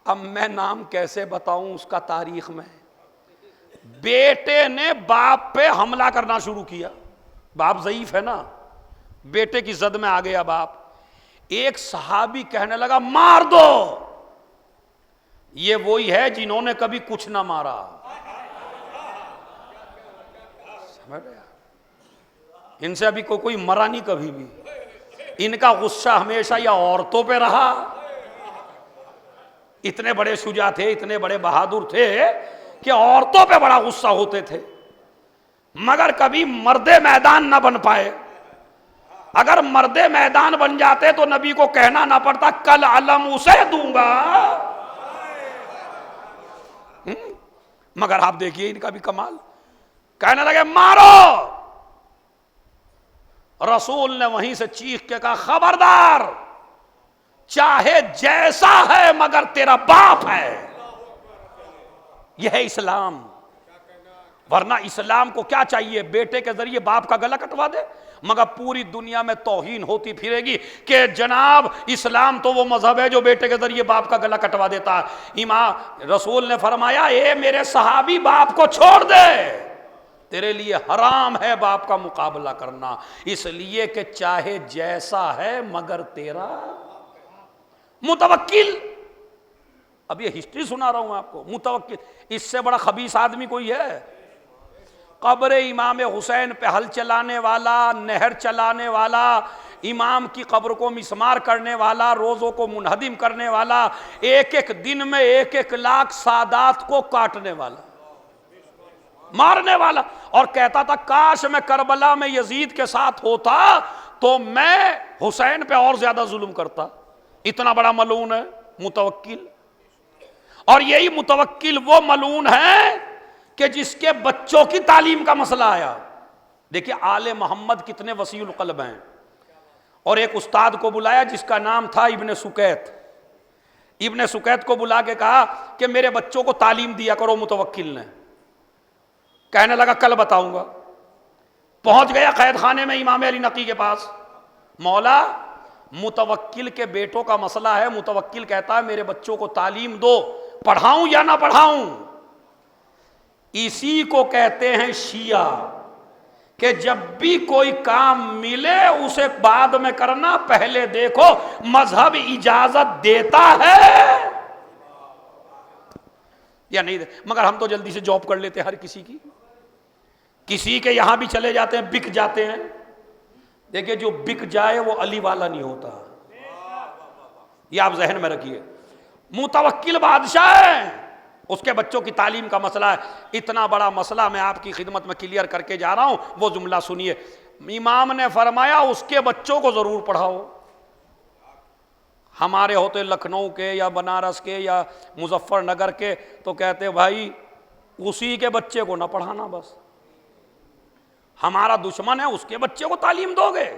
اب میں نام کیسے بتاؤں اس کا تاریخ میں. بیٹے نے باپ پہ حملہ کرنا شروع کیا. باپ ضعیف ہے نا, بیٹے کی زد میں آ گیا باپ. ایک صحابی کہنے لگا مار دو. یہ وہی ہے جنہوں نے کبھی کچھ نہ مارا. سمجھ گیا؟ ان سے ابھی کوئی مرا نہیں کبھی بھی. ان کا غصہ ہمیشہ یا عورتوں پہ رہا. اتنے بڑے شجاع تھے, اتنے بڑے بہادر تھے کہ عورتوں پہ بڑا غصہ ہوتے تھے, مگر کبھی مرد میدان نہ بن پائے. اگر مرد میدان بن جاتے تو نبی کو کہنا نہ پڑتا کل علم اسے دوں گا. مگر آپ دیکھیے ان کا بھی کمال. کہنے لگے مارو. رسول نے وہیں سے چیخ کے کہا خبردار, چاہے جیسا ہے مگر تیرا باپ ہے. یہ ہے اسلام. ورنہ اسلام کو کیا چاہیے, بیٹے کے ذریعے باپ کا گلا کٹوا دے. مگر پوری دنیا میں توہین ہوتی پھرے گی کہ جناب اسلام تو وہ مذہب ہے جو بیٹے کے ذریعے باپ کا گلا کٹوا دیتا ہے. امام رسول نے فرمایا اے میرے صحابی باپ کو چھوڑ دے, تیرے لیے حرام ہے باپ کا مقابلہ کرنا, اس لیے کہ چاہے جیسا ہے مگر تیرا. متوکل, اب یہ ہسٹری سنا رہا ہوں آپ کو. متوکل, اس سے بڑا خبیث آدمی کوئی ہے؟ قبر امام حسین پہ ہل چلانے والا, نہر چلانے والا, امام کی قبر کو مسمار کرنے والا, روزوں کو منہدم کرنے والا, ایک ایک دن میں 1-1 لاکھ سادات کو کاٹنے والا, مارنے والا. اور کہتا تھا کاش میں کربلا میں یزید کے ساتھ ہوتا تو میں حسین پہ اور زیادہ ظلم کرتا. اتنا بڑا ملعون ہے متوکل. اور یہی متوکل وہ ملعون ہے کہ جس کے بچوں کی تعلیم کا مسئلہ آیا. دیکھیے آل محمد کتنے وسیع القلب ہیں. اور ایک استاد کو بلایا جس کا نام تھا ابن سکیت. ابن سکیت کو بلا کے کہا کہ میرے بچوں کو تعلیم دیا کرو. متوکل نے کہنے لگا کل بتاؤں گا. پہنچ گیا قید خانے میں امام علی نقی کے پاس. مولا متوکل کے بیٹوں کا مسئلہ ہے. متوکل کہتا ہے میرے بچوں کو تعلیم دو, پڑھاؤں یا نہ پڑھاؤں. اسی کو کہتے ہیں شیعہ کہ جب بھی کوئی کام ملے اسے بعد میں کرنا, پہلے دیکھو مذہب اجازت دیتا ہے یا نہیں. مگر ہم تو جلدی سے جاب کر لیتے ہیں ہر کسی کی. کسی کے یہاں بھی چلے جاتے ہیں, بک جاتے ہیں. دیکھیں جو بک جائے وہ علی والا نہیں ہوتا, یہ آپ ذہن میں رکھیے. متوکل بادشاہ ہے, اس کے بچوں کی تعلیم کا مسئلہ ہے. اتنا بڑا مسئلہ میں آپ کی خدمت میں کلیئر کر کے جا رہا ہوں, وہ جملہ سنیے. امام نے فرمایا اس کے بچوں کو ضرور پڑھاؤ. ہمارے ہوتے لکھنؤ کے یا بنارس کے یا مظفر نگر کے تو کہتے بھائی اسی کے بچے کو نہ پڑھانا, بس ہمارا دشمن ہے اس کے بچے کو تعلیم دو گے.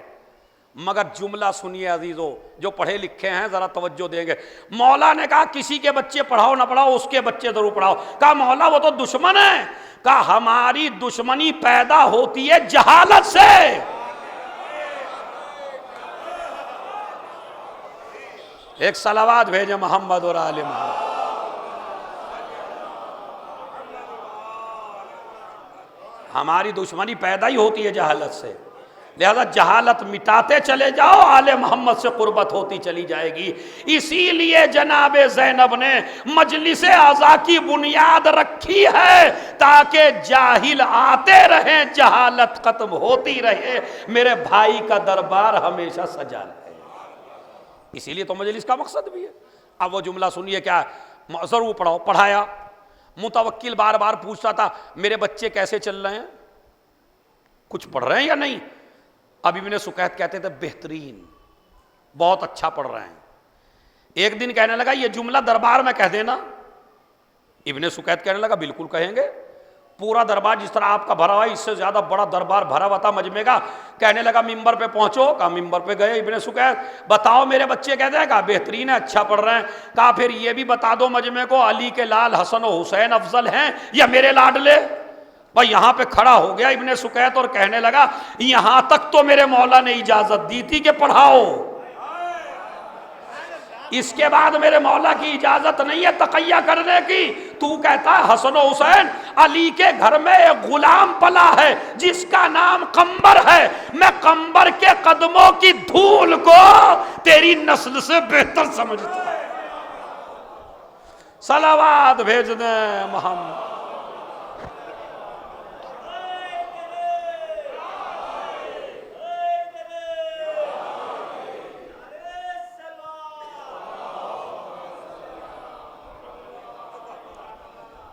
مگر جملہ سنیے عزیزو, جو پڑھے لکھے ہیں ذرا توجہ دیں گے. مولا نے کہا کسی کے بچے پڑھاؤ نہ پڑھاؤ, اس کے بچے ضرور پڑھاؤ. کہا مولا وہ تو دشمن ہے. کہا ہماری دشمنی پیدا ہوتی ہے جہالت سے. ایک صلوات بھیجے محمد اور آل محمد. ہماری دشمنی پیدا ہی ہوتی ہے جہالت سے. لہذا جہالت مٹاتے چلے جاؤ, آل محمد سے قربت ہوتی چلی جائے گی. اسی لیے جناب زینب نے مجلس عزا کی بنیاد رکھی ہے تاکہ جاہل آتے رہیں, جہالت ختم ہوتی رہے, میرے بھائی کا دربار ہمیشہ سجا رہے. اسی لیے تو مجلس کا مقصد بھی ہے. اب وہ جملہ سنیے کیا, ضرور پڑھاؤ. پڑھایا. متوکل بار بار پوچھتا تھا میرے بچے کیسے چل رہے ہیں, کچھ پڑھ رہے ہیں یا نہیں. اب ابن سکیت کہتے تھے بہترین, بہت اچھا پڑھ رہے ہیں. ایک دن کہنے لگا یہ جملہ دربار میں کہہ دینا. ابن سکیت کہنے لگا بالکل کہیں گے. پورا دربار جس طرح آپ کا بھرا ہوا ہے اس سے زیادہ بڑا دربار بھرا ہوا تھا مجمع کا. کہنے لگا ممبر پہ پہنچو. کہا ممبر پہ گئے. ابن سکیت بتاؤ میرے بچے کہتے ہیں. کہا بہترین ہے, اچھا پڑھ رہے ہیں. کہا پھر یہ بھی بتا دو مجمع کو علی کے لال حسن و حسین افضل ہیں یا میرے لاڈلے. بھائی یہاں پہ کھڑا ہو گیا ابن سکیت اور کہنے لگا یہاں تک تو میرے مولا نے اجازت دی تھی کہ پڑھاؤ, اس کے بعد میرے مولا کی اجازت نہیں ہے تقیہ کرنے کی. تو کہتا ہے حسن و حسین علی کے گھر میں ایک غلام پلا ہے جس کا نام قمبر ہے, میں قمبر کے قدموں کی دھول کو تیری نسل سے بہتر سمجھتا ہوں. صلوات بھیج دیں محمد.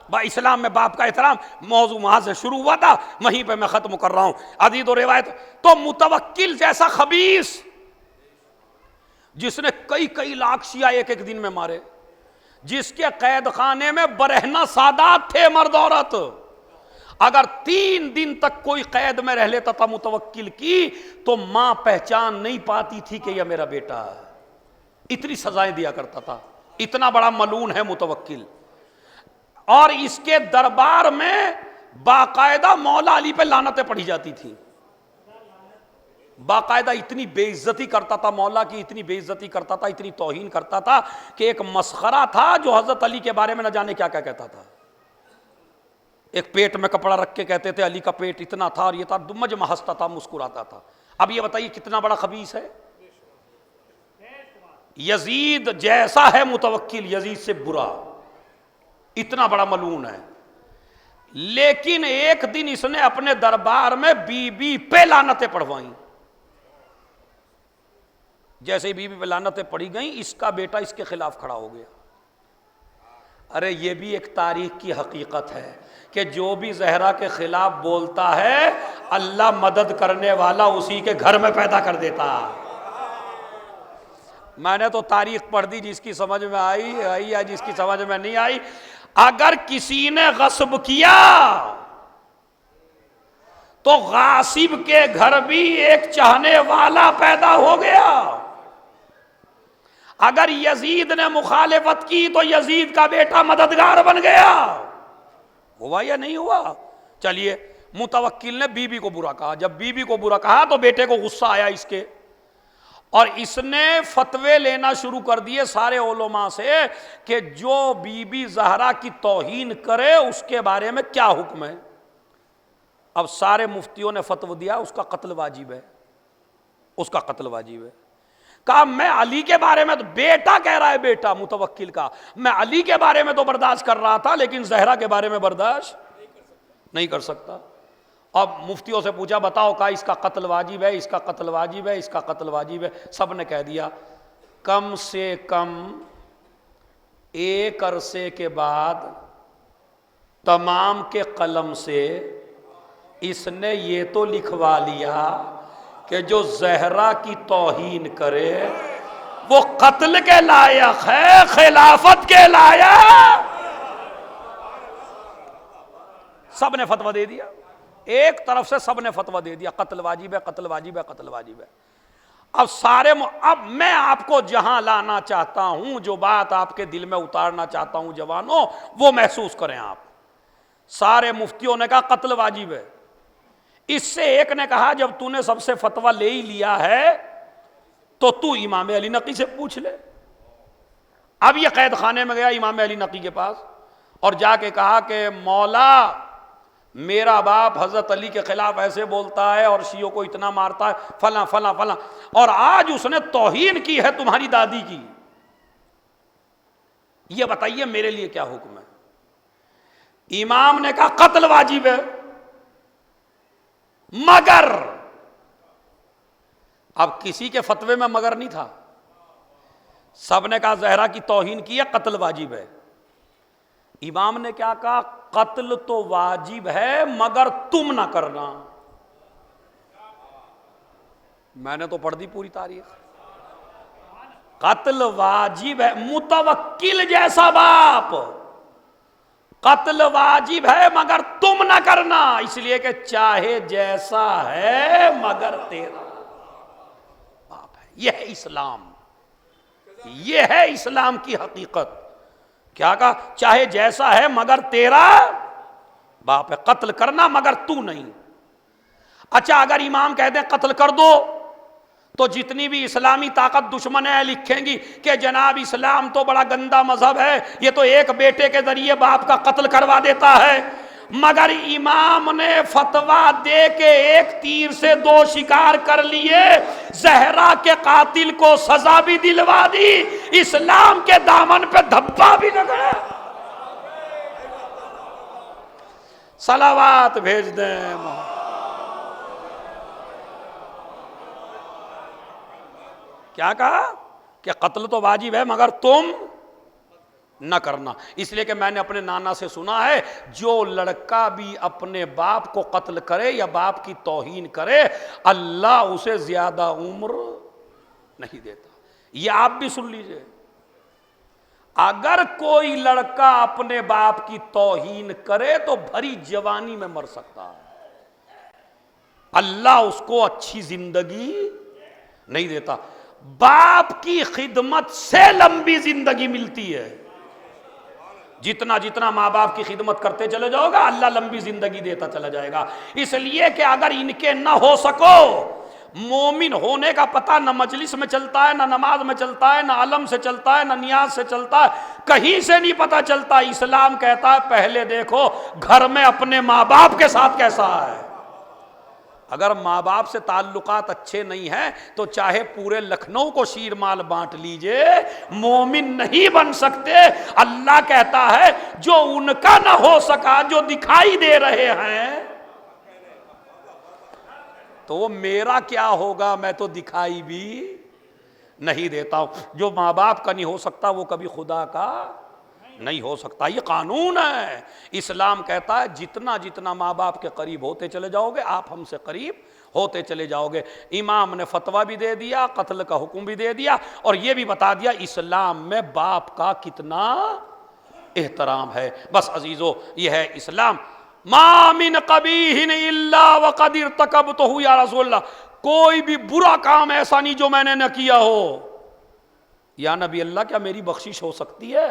با اسلام میں باپ کا احترام موضوع وہاں سے شروع ہوا تھا, وہیں پہ میں ختم کر رہا ہوں. حدیث و روایت تو متوکل جیسا خبیث جس نے کئی لاکھ شیعہ ایک دن میں مارے, جس کے قید خانے میں برہنہ سادات تھے مرد عورت, اگر 3 دن تک کوئی قید میں رہ لیتا تھا متوکل کی تو ماں پہچان نہیں پاتی تھی کہ یہ میرا بیٹا ہے. اتنی سزائیں دیا کرتا تھا, اتنا بڑا ملعون ہے متوکل. اور اس کے دربار میں باقاعدہ مولا علی پہ لعنتیں پڑھی جاتی تھی, باقاعدہ اتنی بے عزتی کرتا تھا مولا کی, اتنی بے عزتی کرتا تھا, اتنی توہین کرتا تھا کہ ایک مسخرہ تھا جو حضرت علی کے بارے میں نہ جانے کیا کہتا تھا. ایک پیٹ میں کپڑا رکھ کے کہتے تھے علی کا پیٹ اتنا تھا اور یہ تھا, مجمع ہنستا تھا, مسکراتا تھا. اب یہ بتائیے کتنا بڑا خبیث ہے. یزید جیسا ہے متوکل, یزید سے برا, اتنا بڑا ملعون ہے. لیکن ایک دن اس نے اپنے دربار میں بی بی پہ لعنتیں پڑھوائیں. جیسے بی بی پہ لعنتیں پڑھی گئیں, اس کا بیٹا اس کے خلاف کھڑا ہو گیا. ارے یہ بھی ایک تاریخ کی حقیقت ہے کہ جو بھی زہرا کے خلاف بولتا ہے اللہ مدد کرنے والا اسی کے گھر میں پیدا کر دیتا. میں نے تو تاریخ پڑھ دی, جس کی سمجھ میں آئی یا جس کی سمجھ میں نہیں آئی. اگر کسی نے غصب کیا تو غاصب کے گھر بھی ایک چاہنے والا پیدا ہو گیا. اگر یزید نے مخالفت کی تو یزید کا بیٹا مددگار بن گیا. ہوا یا نہیں ہوا؟ چلیے, متوکل نے بی بی کو برا کہا. جب بی بی کو برا کہا تو بیٹے کو غصہ آیا اس کے, اور اس نے فتوے لینا شروع کر دیے سارے علماء سے کہ جو بی بی زہرا کی توہین کرے اس کے بارے میں کیا حکم ہے. اب سارے مفتیوں نے فتوی دیا اس کا قتل واجب ہے, اس کا قتل واجب ہے. کہا میں علی کے بارے میں, تو بیٹا کہہ رہا ہے, بیٹا متوکل کا, میں علی کے بارے میں تو برداشت کر رہا تھا لیکن زہرا کے بارے میں برداشت نہیں کر سکتا. اب مفتیوں سے پوچھا بتاؤ, کہا اس کا قتل واجب ہے, اس کا قتل واجب ہے, اس کا قتل واجب ہے. سب نے کہہ دیا. کم سے کم ایک عرصے کے بعد تمام کے قلم سے اس نے یہ تو لکھوا لیا کہ جو زہرا کی توہین کرے وہ قتل کے لائق ہے, خلافت کے لائق. سب نے فتویٰ دے دیا, ایک طرف سے سب نے فتویٰ دے دیا قتل واجب ہے, قتل واجب ہے, قتل واجب ہے. اب اب میں آپ کو جہاں لانا چاہتا ہوں, جو بات آپ کے دل میں اتارنا چاہتا ہوں جوانوں, وہ محسوس کریں آپ. سارے مفتیوں نے کہا قتل واجب ہے. اس سے ایک نے کہا جب تو نے سب سے فتویٰ لے ہی لیا ہے تو امام علی نقی سے پوچھ لے. اب یہ قید خانے میں گیا امام علی نقی کے پاس اور جا کے کہا کہ مولا میرا باپ حضرت علی کے خلاف ایسے بولتا ہے اور شیعوں کو اتنا مارتا ہے, فلاں فلاں فلاں, اور آج اس نے توہین کی ہے تمہاری دادی کی, یہ بتائیے میرے لیے کیا حکم ہے. امام نے کہا قتل واجب ہے, مگر اب کسی کے فتوے میں مگر نہیں تھا, سب نے کہا زہرا کی توہین کی ہے, قتل واجب ہے. امام نے کیا کہا, قتل تو واجب ہے مگر تم نہ کرنا. میں نے تو پڑھ دی پوری تاریخ. قتل واجب ہے, متوکل جیسا باپ, قتل واجب ہے مگر تم نہ کرنا, اس لیے کہ چاہے جیسا ہے مگر تیرا باپ ہے. یہ ہے اسلام, یہ ہے اسلام کی حقیقت. کیا کہا, چاہے جیسا ہے مگر تیرا باپ ہے, قتل کرنا مگر تو نہیں. اچھا اگر امام کہہ دیں قتل کر دو تو جتنی بھی اسلامی طاقت دشمن ہے لکھیں گی کہ جناب اسلام تو بڑا گندا مذہب ہے، یہ تو ایک بیٹے کے ذریعے باپ کا قتل کروا دیتا ہے، مگر امام نے فتویٰ دے کے ایک تیر سے دو شکار کر لیے، زہرا کے قاتل کو سزا بھی دلوا دی، اسلام کے دامن پہ دھبا بھی لگا۔ صلوات بھیج دیں۔ کیا کہا کہ قتل تو واجب ہے مگر تم نہ کرنا، اس لیے کہ میں نے اپنے نانا سے سنا ہے جو لڑکا بھی اپنے باپ کو قتل کرے یا باپ کی توہین کرے اللہ اسے زیادہ عمر نہیں دیتا۔ یہ آپ بھی سن لیجئے، اگر کوئی لڑکا اپنے باپ کی توہین کرے تو بھری جوانی میں مر سکتا ہے، اللہ اس کو اچھی زندگی نہیں دیتا۔ باپ کی خدمت سے لمبی زندگی ملتی ہے، جتنا جتنا ماں باپ کی خدمت کرتے چلے جاؤ گا اللہ لمبی زندگی دیتا چلا جائے گا۔ اس لیے کہ اگر ان کے نہ ہو سکو، مومن ہونے کا پتہ نہ مجلس میں چلتا ہے، نہ نماز میں چلتا ہے، نہ علم سے چلتا ہے، نہ نیاز سے چلتا ہے، کہیں سے نہیں پتہ چلتا۔ اسلام کہتا ہے پہلے دیکھو گھر میں اپنے ماں باپ کے ساتھ کیسا ہے۔ اگر ماں باپ سے تعلقات اچھے نہیں ہیں تو چاہے پورے لکھنؤ کو شیر مال بانٹ لیجئے، مومن نہیں بن سکتے۔ اللہ کہتا ہے جو ان کا نہ ہو سکا، جو دکھائی دے رہے ہیں، تو وہ میرا کیا ہوگا، میں تو دکھائی بھی نہیں دیتا ہوں۔ جو ماں باپ کا نہیں ہو سکتا وہ کبھی خدا کا نہیں ہو سکتا، یہ قانون ہے۔ اسلام کہتا ہے جتنا جتنا ماں باپ کے قریب ہوتے چلے جاؤ گے آپ ہم سے قریب ہوتے چلے جاؤ گے۔ امام نے فتویٰ بھی دے دیا، قتل کا حکم بھی دے دیا، اور یہ بھی بتا دیا اسلام میں باپ کا کتنا احترام ہے۔ بس عزیزو یہ ہے اسلام۔ ما من قبیح الا وقد ارتکبتہ یا رسول اللہ، کوئی بھی برا کام ایسا نہیں جو میں نے نہ کیا ہو۔ یا نبی اللہ کیا میری بخشش ہو سکتی ہے؟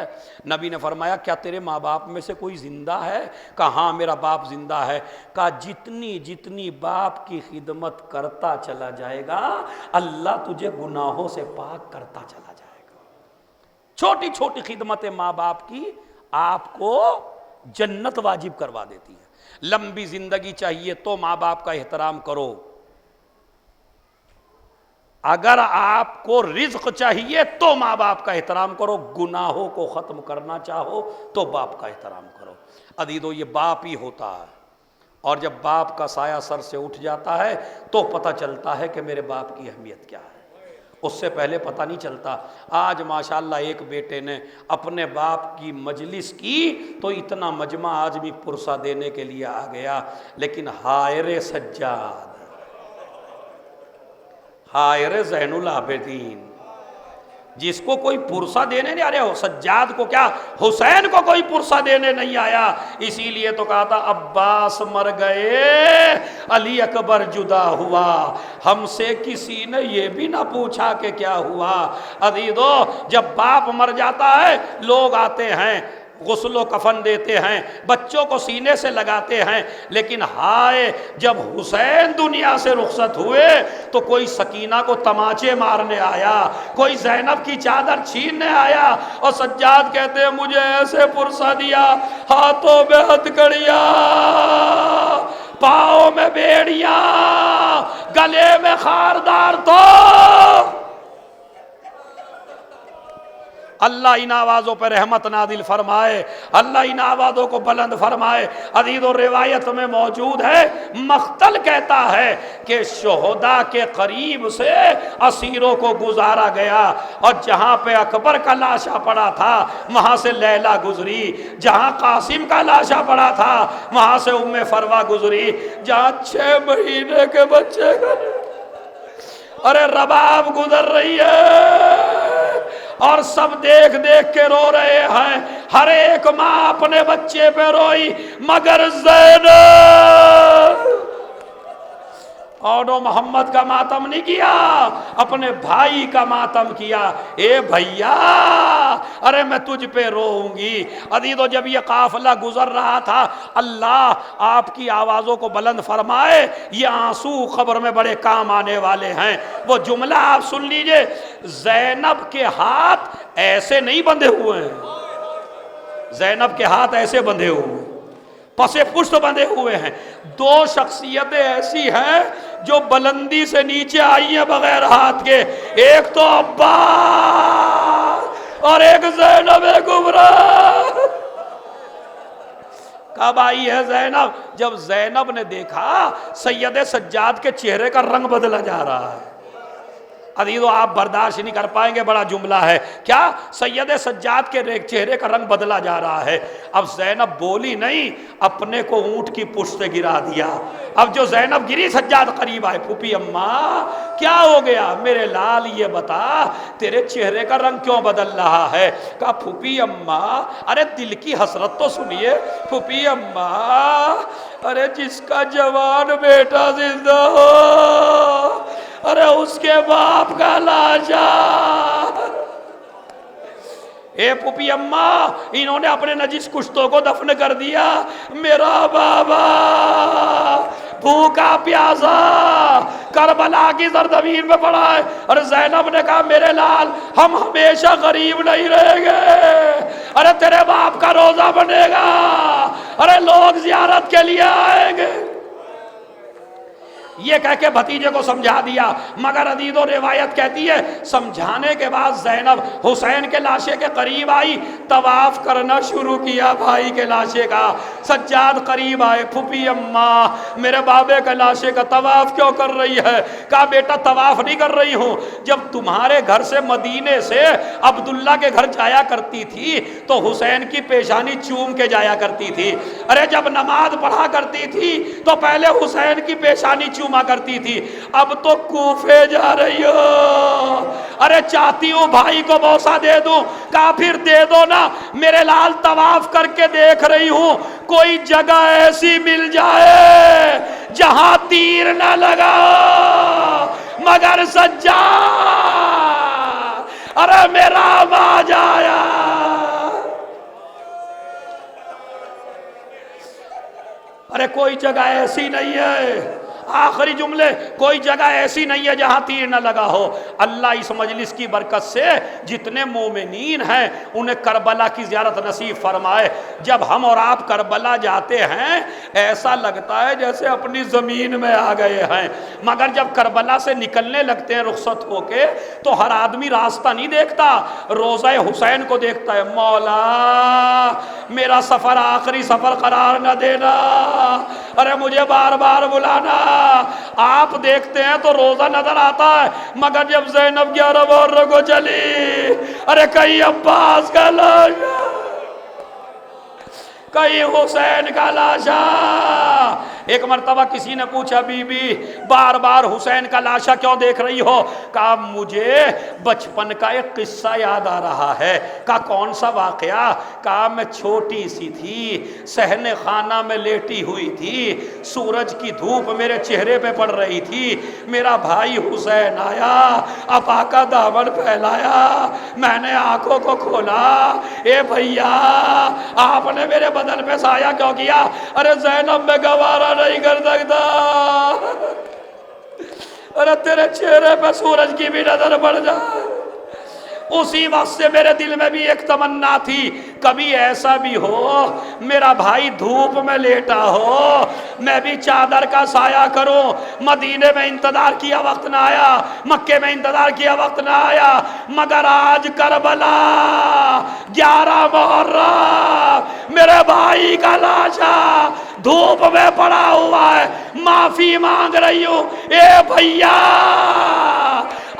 نبی نے فرمایا کیا تیرے ماں باپ میں سے کوئی زندہ ہے؟ کہا ہاں میرا باپ زندہ ہے۔ کہا جتنی جتنی باپ کی خدمت کرتا چلا جائے گا اللہ تجھے گناہوں سے پاک کرتا چلا جائے گا۔ چھوٹی چھوٹی خدمتیں ماں باپ کی آپ کو جنت واجب کروا دیتی ہے۔ لمبی زندگی چاہیے تو ماں باپ کا احترام کرو، اگر آپ کو رزق چاہیے تو ماں باپ کا احترام کرو، گناہوں کو ختم کرنا چاہو تو باپ کا احترام کرو۔ عزیزو یہ باپ ہی ہوتا ہے، اور جب باپ کا سایہ سر سے اٹھ جاتا ہے تو پتہ چلتا ہے کہ میرے باپ کی اہمیت کیا ہے، اس سے پہلے پتہ نہیں چلتا۔ آج ماشاءاللہ ایک بیٹے نے اپنے باپ کی مجلس کی تو اتنا مجمع آج بھی پرسہ دینے کے لیے آ گیا، لیکن ہائے سجاد، ہائے زین العابدین، جس کو کوئی پرسہ دینے نہیں، ارے سجاد کو کیا، حسین کو کوئی پرسہ دینے نہیں آیا۔ اسی لیے تو کہا تھا عباس مر گئے علی اکبر جدا ہوا، ہم سے کسی نے یہ بھی نہ پوچھا کہ کیا ہوا۔ عزیزو جب باپ مر جاتا ہے لوگ آتے ہیں غسل و کفن دیتے ہیں، بچوں کو سینے سے لگاتے ہیں، لیکن ہائے جب حسین دنیا سے رخصت ہوئے تو کوئی سکینہ کو تماچے مارنے آیا، کوئی زینب کی چادر چھیننے آیا، اور سجاد کہتے ہیں مجھے ایسے پرسہ دیا، ہاتھوں میں ہتھکڑیاں، پاؤں میں بیڑیاں، گلے میں خاردار تو اللہ ان آوازوں پہ رحمت نازل فرمائے، اللہ ان آوازوں کو بلند فرمائے۔ عزیزو روایت میں موجود ہے مقتل کہتا ہے کہ شہداء کے قریب سے اسیروں کو گزارا گیا، اور جہاں پہ اکبر کا لاشا پڑا تھا وہاں سے لیلا گزری، جہاں قاسم کا لاشا پڑا تھا وہاں سے ام فروا گزری، جہاں 6 مہینے کے بچے کا ارے رباب گزر رہی ہے، اور سب دیکھ دیکھ کے رو رہے ہیں، ہر ایک ماں اپنے بچے پہ روئی مگر زینب، اور محمد کا ماتم نہیں کیا، اپنے بھائی کا ماتم کیا۔ اے بھیا ارے میں تجھ پہ روؤں گی۔ عزیزو جب یہ قافلہ گزر رہا تھا، اللہ آپ کی آوازوں کو بلند فرمائے، یہ آنسو قبر میں بڑے کام آنے والے ہیں۔ وہ جملہ آپ سن لیجئے، زینب کے ہاتھ ایسے نہیں بندھے ہوئے ہیں، زینب کے ہاتھ ایسے بندھے ہوئے ہیں، پسے پشت بندھے ہوئے ہیں۔ دو شخصیتیں ایسی ہیں جو بلندی سے نیچے آئی ہیں بغیر ہاتھ کے، ایک تو عباس اور ایک زینب کبریٰ۔ کب آئی ہے زینب؟ جب زینب نے دیکھا سید سجاد کے چہرے کا رنگ بدلا جا رہا ہے۔ عزیزو آپ برداشت نہیں کر پائیں گے، بڑا جملہ ہے کیا؟ سید سجاد کے چہرے کا رنگ بدلا جا رہا ہے۔ اب زینب بولی نہیں، اپنے کو اونٹ کی پشت سے گرا دیا۔ اب جو زینب گری، سجاد قریب آئے، پھوپھی اماں کیا ہو گیا؟ میرے لال یہ بتا تیرے چہرے کا رنگ کیوں بدل رہا ہے؟ کہا پھوپھی اماں ارے دل کی حسرت تو سنیے، پھوپھی اماں ارے جس کا جوان بیٹا زندہ ہو، ارے اس کے باپ کا لاشا۔ اے پھوپھی اماں انہوں نے اپنے نجس کشتوں کو دفن کر دیا، میرا بابا بھوکا پیاسا کربلا کی زرزمین میں پڑا ہے۔ اور زینب نے کہا میرے لال ہم ہمیشہ غریب نہیں رہیں گے، ارے تیرے باپ کا روزہ بنے گا، ارے لوگ زیارت کے لیے آئیں گے۔ یہ کہہ کے بھتیجے کو سمجھا دیا، مگر عزیزو روایت کہتی ہے سمجھانے کے بعد زینب حسین کے لاشے کے قریب آئی، طواف کرنا شروع کیا بھائی کے لاشے کا۔ سجاد قریب آئے، پھوپھی اماں میرے بابے کے لاشے کا طواف کیوں کر رہی ہے؟ کہا بیٹا طواف نہیں کر رہی ہوں، جب تمہارے گھر سے مدینے سے عبداللہ کے گھر جایا کرتی تھی تو حسین کی پیشانی چوم کے جایا کرتی تھی، ارے جب نماز پڑھا کرتی تھی تو پہلے حسین کی پیشانی چوما کرتی تھی، اب تو کوفے جا رہی ہو، ارے چاہتی ہوں بھائی کو بوسہ دے دوں۔ کہا پھر دے دو نا، میرے لال طواف کر کے دیکھ رہی ہوں کوئی جگہ ایسی مل جائے جہاں تیر نہ لگا، مگر سجاد ارے میرا باج آیا۔ ارے کوئی جگہ ایسی نہیں ہے، آخری جملے، کوئی جگہ ایسی نہیں ہے جہاں تیر نہ لگا ہو۔ اللہ اس مجلس کی برکت سے جتنے مومنین ہیں انہیں کربلا کی زیارت نصیب فرمائے۔ جب ہم اور آپ کربلا جاتے ہیں ایسا لگتا ہے جیسے اپنی زمین میں آ گئے ہیں، مگر جب کربلا سے نکلنے لگتے ہیں رخصت ہو کے تو ہر آدمی راستہ نہیں دیکھتا، روضہ حسین کو دیکھتا ہے۔ مولا میرا سفر آخری سفر قرار نہ دینا، ارے مجھے بار بار بلانا۔ آپ دیکھتے ہیں تو روزہ نظر آتا ہے، مگر جب زینب 11 محرم کو چلی، ارے کہیں عباس کا لاشا، کہیں حسین کا لاشا۔ ایک مرتبہ کسی نے پوچھا بی بی بار بار حسین کا لاشا کیوں دیکھ رہی ہو؟ کہا مجھے بچپن کا ایک قصہ یاد آ رہا ہے۔ کہا کون سا واقعہ؟ کہا میں چھوٹی سی تھی، صحن خانہ میں لیٹی ہوئی تھی، سورج کی دھوپ میرے چہرے پہ پڑ رہی تھی، میرا بھائی حسین آیا، آقا کا دامن پھیلایا، میں نے آنکھوں کو کھولا، اے بھیا آپ نے میرے بدن پہ سایہ کیوں کیا؟ ارے زینب میں گوارا نہیں کر سکتا، ارے تیرے چہرے پہ سورج کی بھی نظر پڑ جائے۔ اسی وقت سے میرے دل میں بھی ایک تمنا تھی کبھی ایسا بھی ہو میرا بھائی دھوپ میں لیٹا ہو، میں بھی چادر کا سایہ کروں۔ مدینے میں انتظار کیا وقت نہ آیا، مکے میں انتظار کیا وقت نہ آیا، مگر آج کربلا 11 محرم میرے بھائی کا لاشا دھوپ میں پڑا ہوا ہے، معافی مانگ رہی ہوں۔ اے بھیا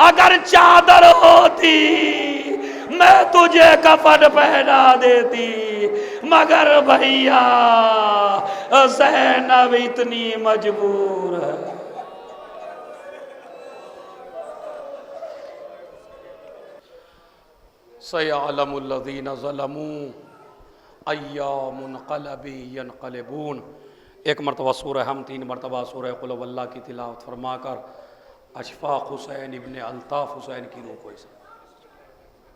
اگر چادر ہوتی میں تجھے کفن پہنا دیتی، مگر بھیا زینب اتنی مجبور ہے۔ سَيَعْلَمُ الَّذِينَ ظَلَمُوا أَيَّ مُنْقَلَبٍ يَنْقَلِبُونَ۔ ایک مرتبہ سورہ ہم 3 مرتبہ سورہ قل هو اللہ کی تلاوت فرما کر اشفاق حسین ابن الطاف حسین کی روح کو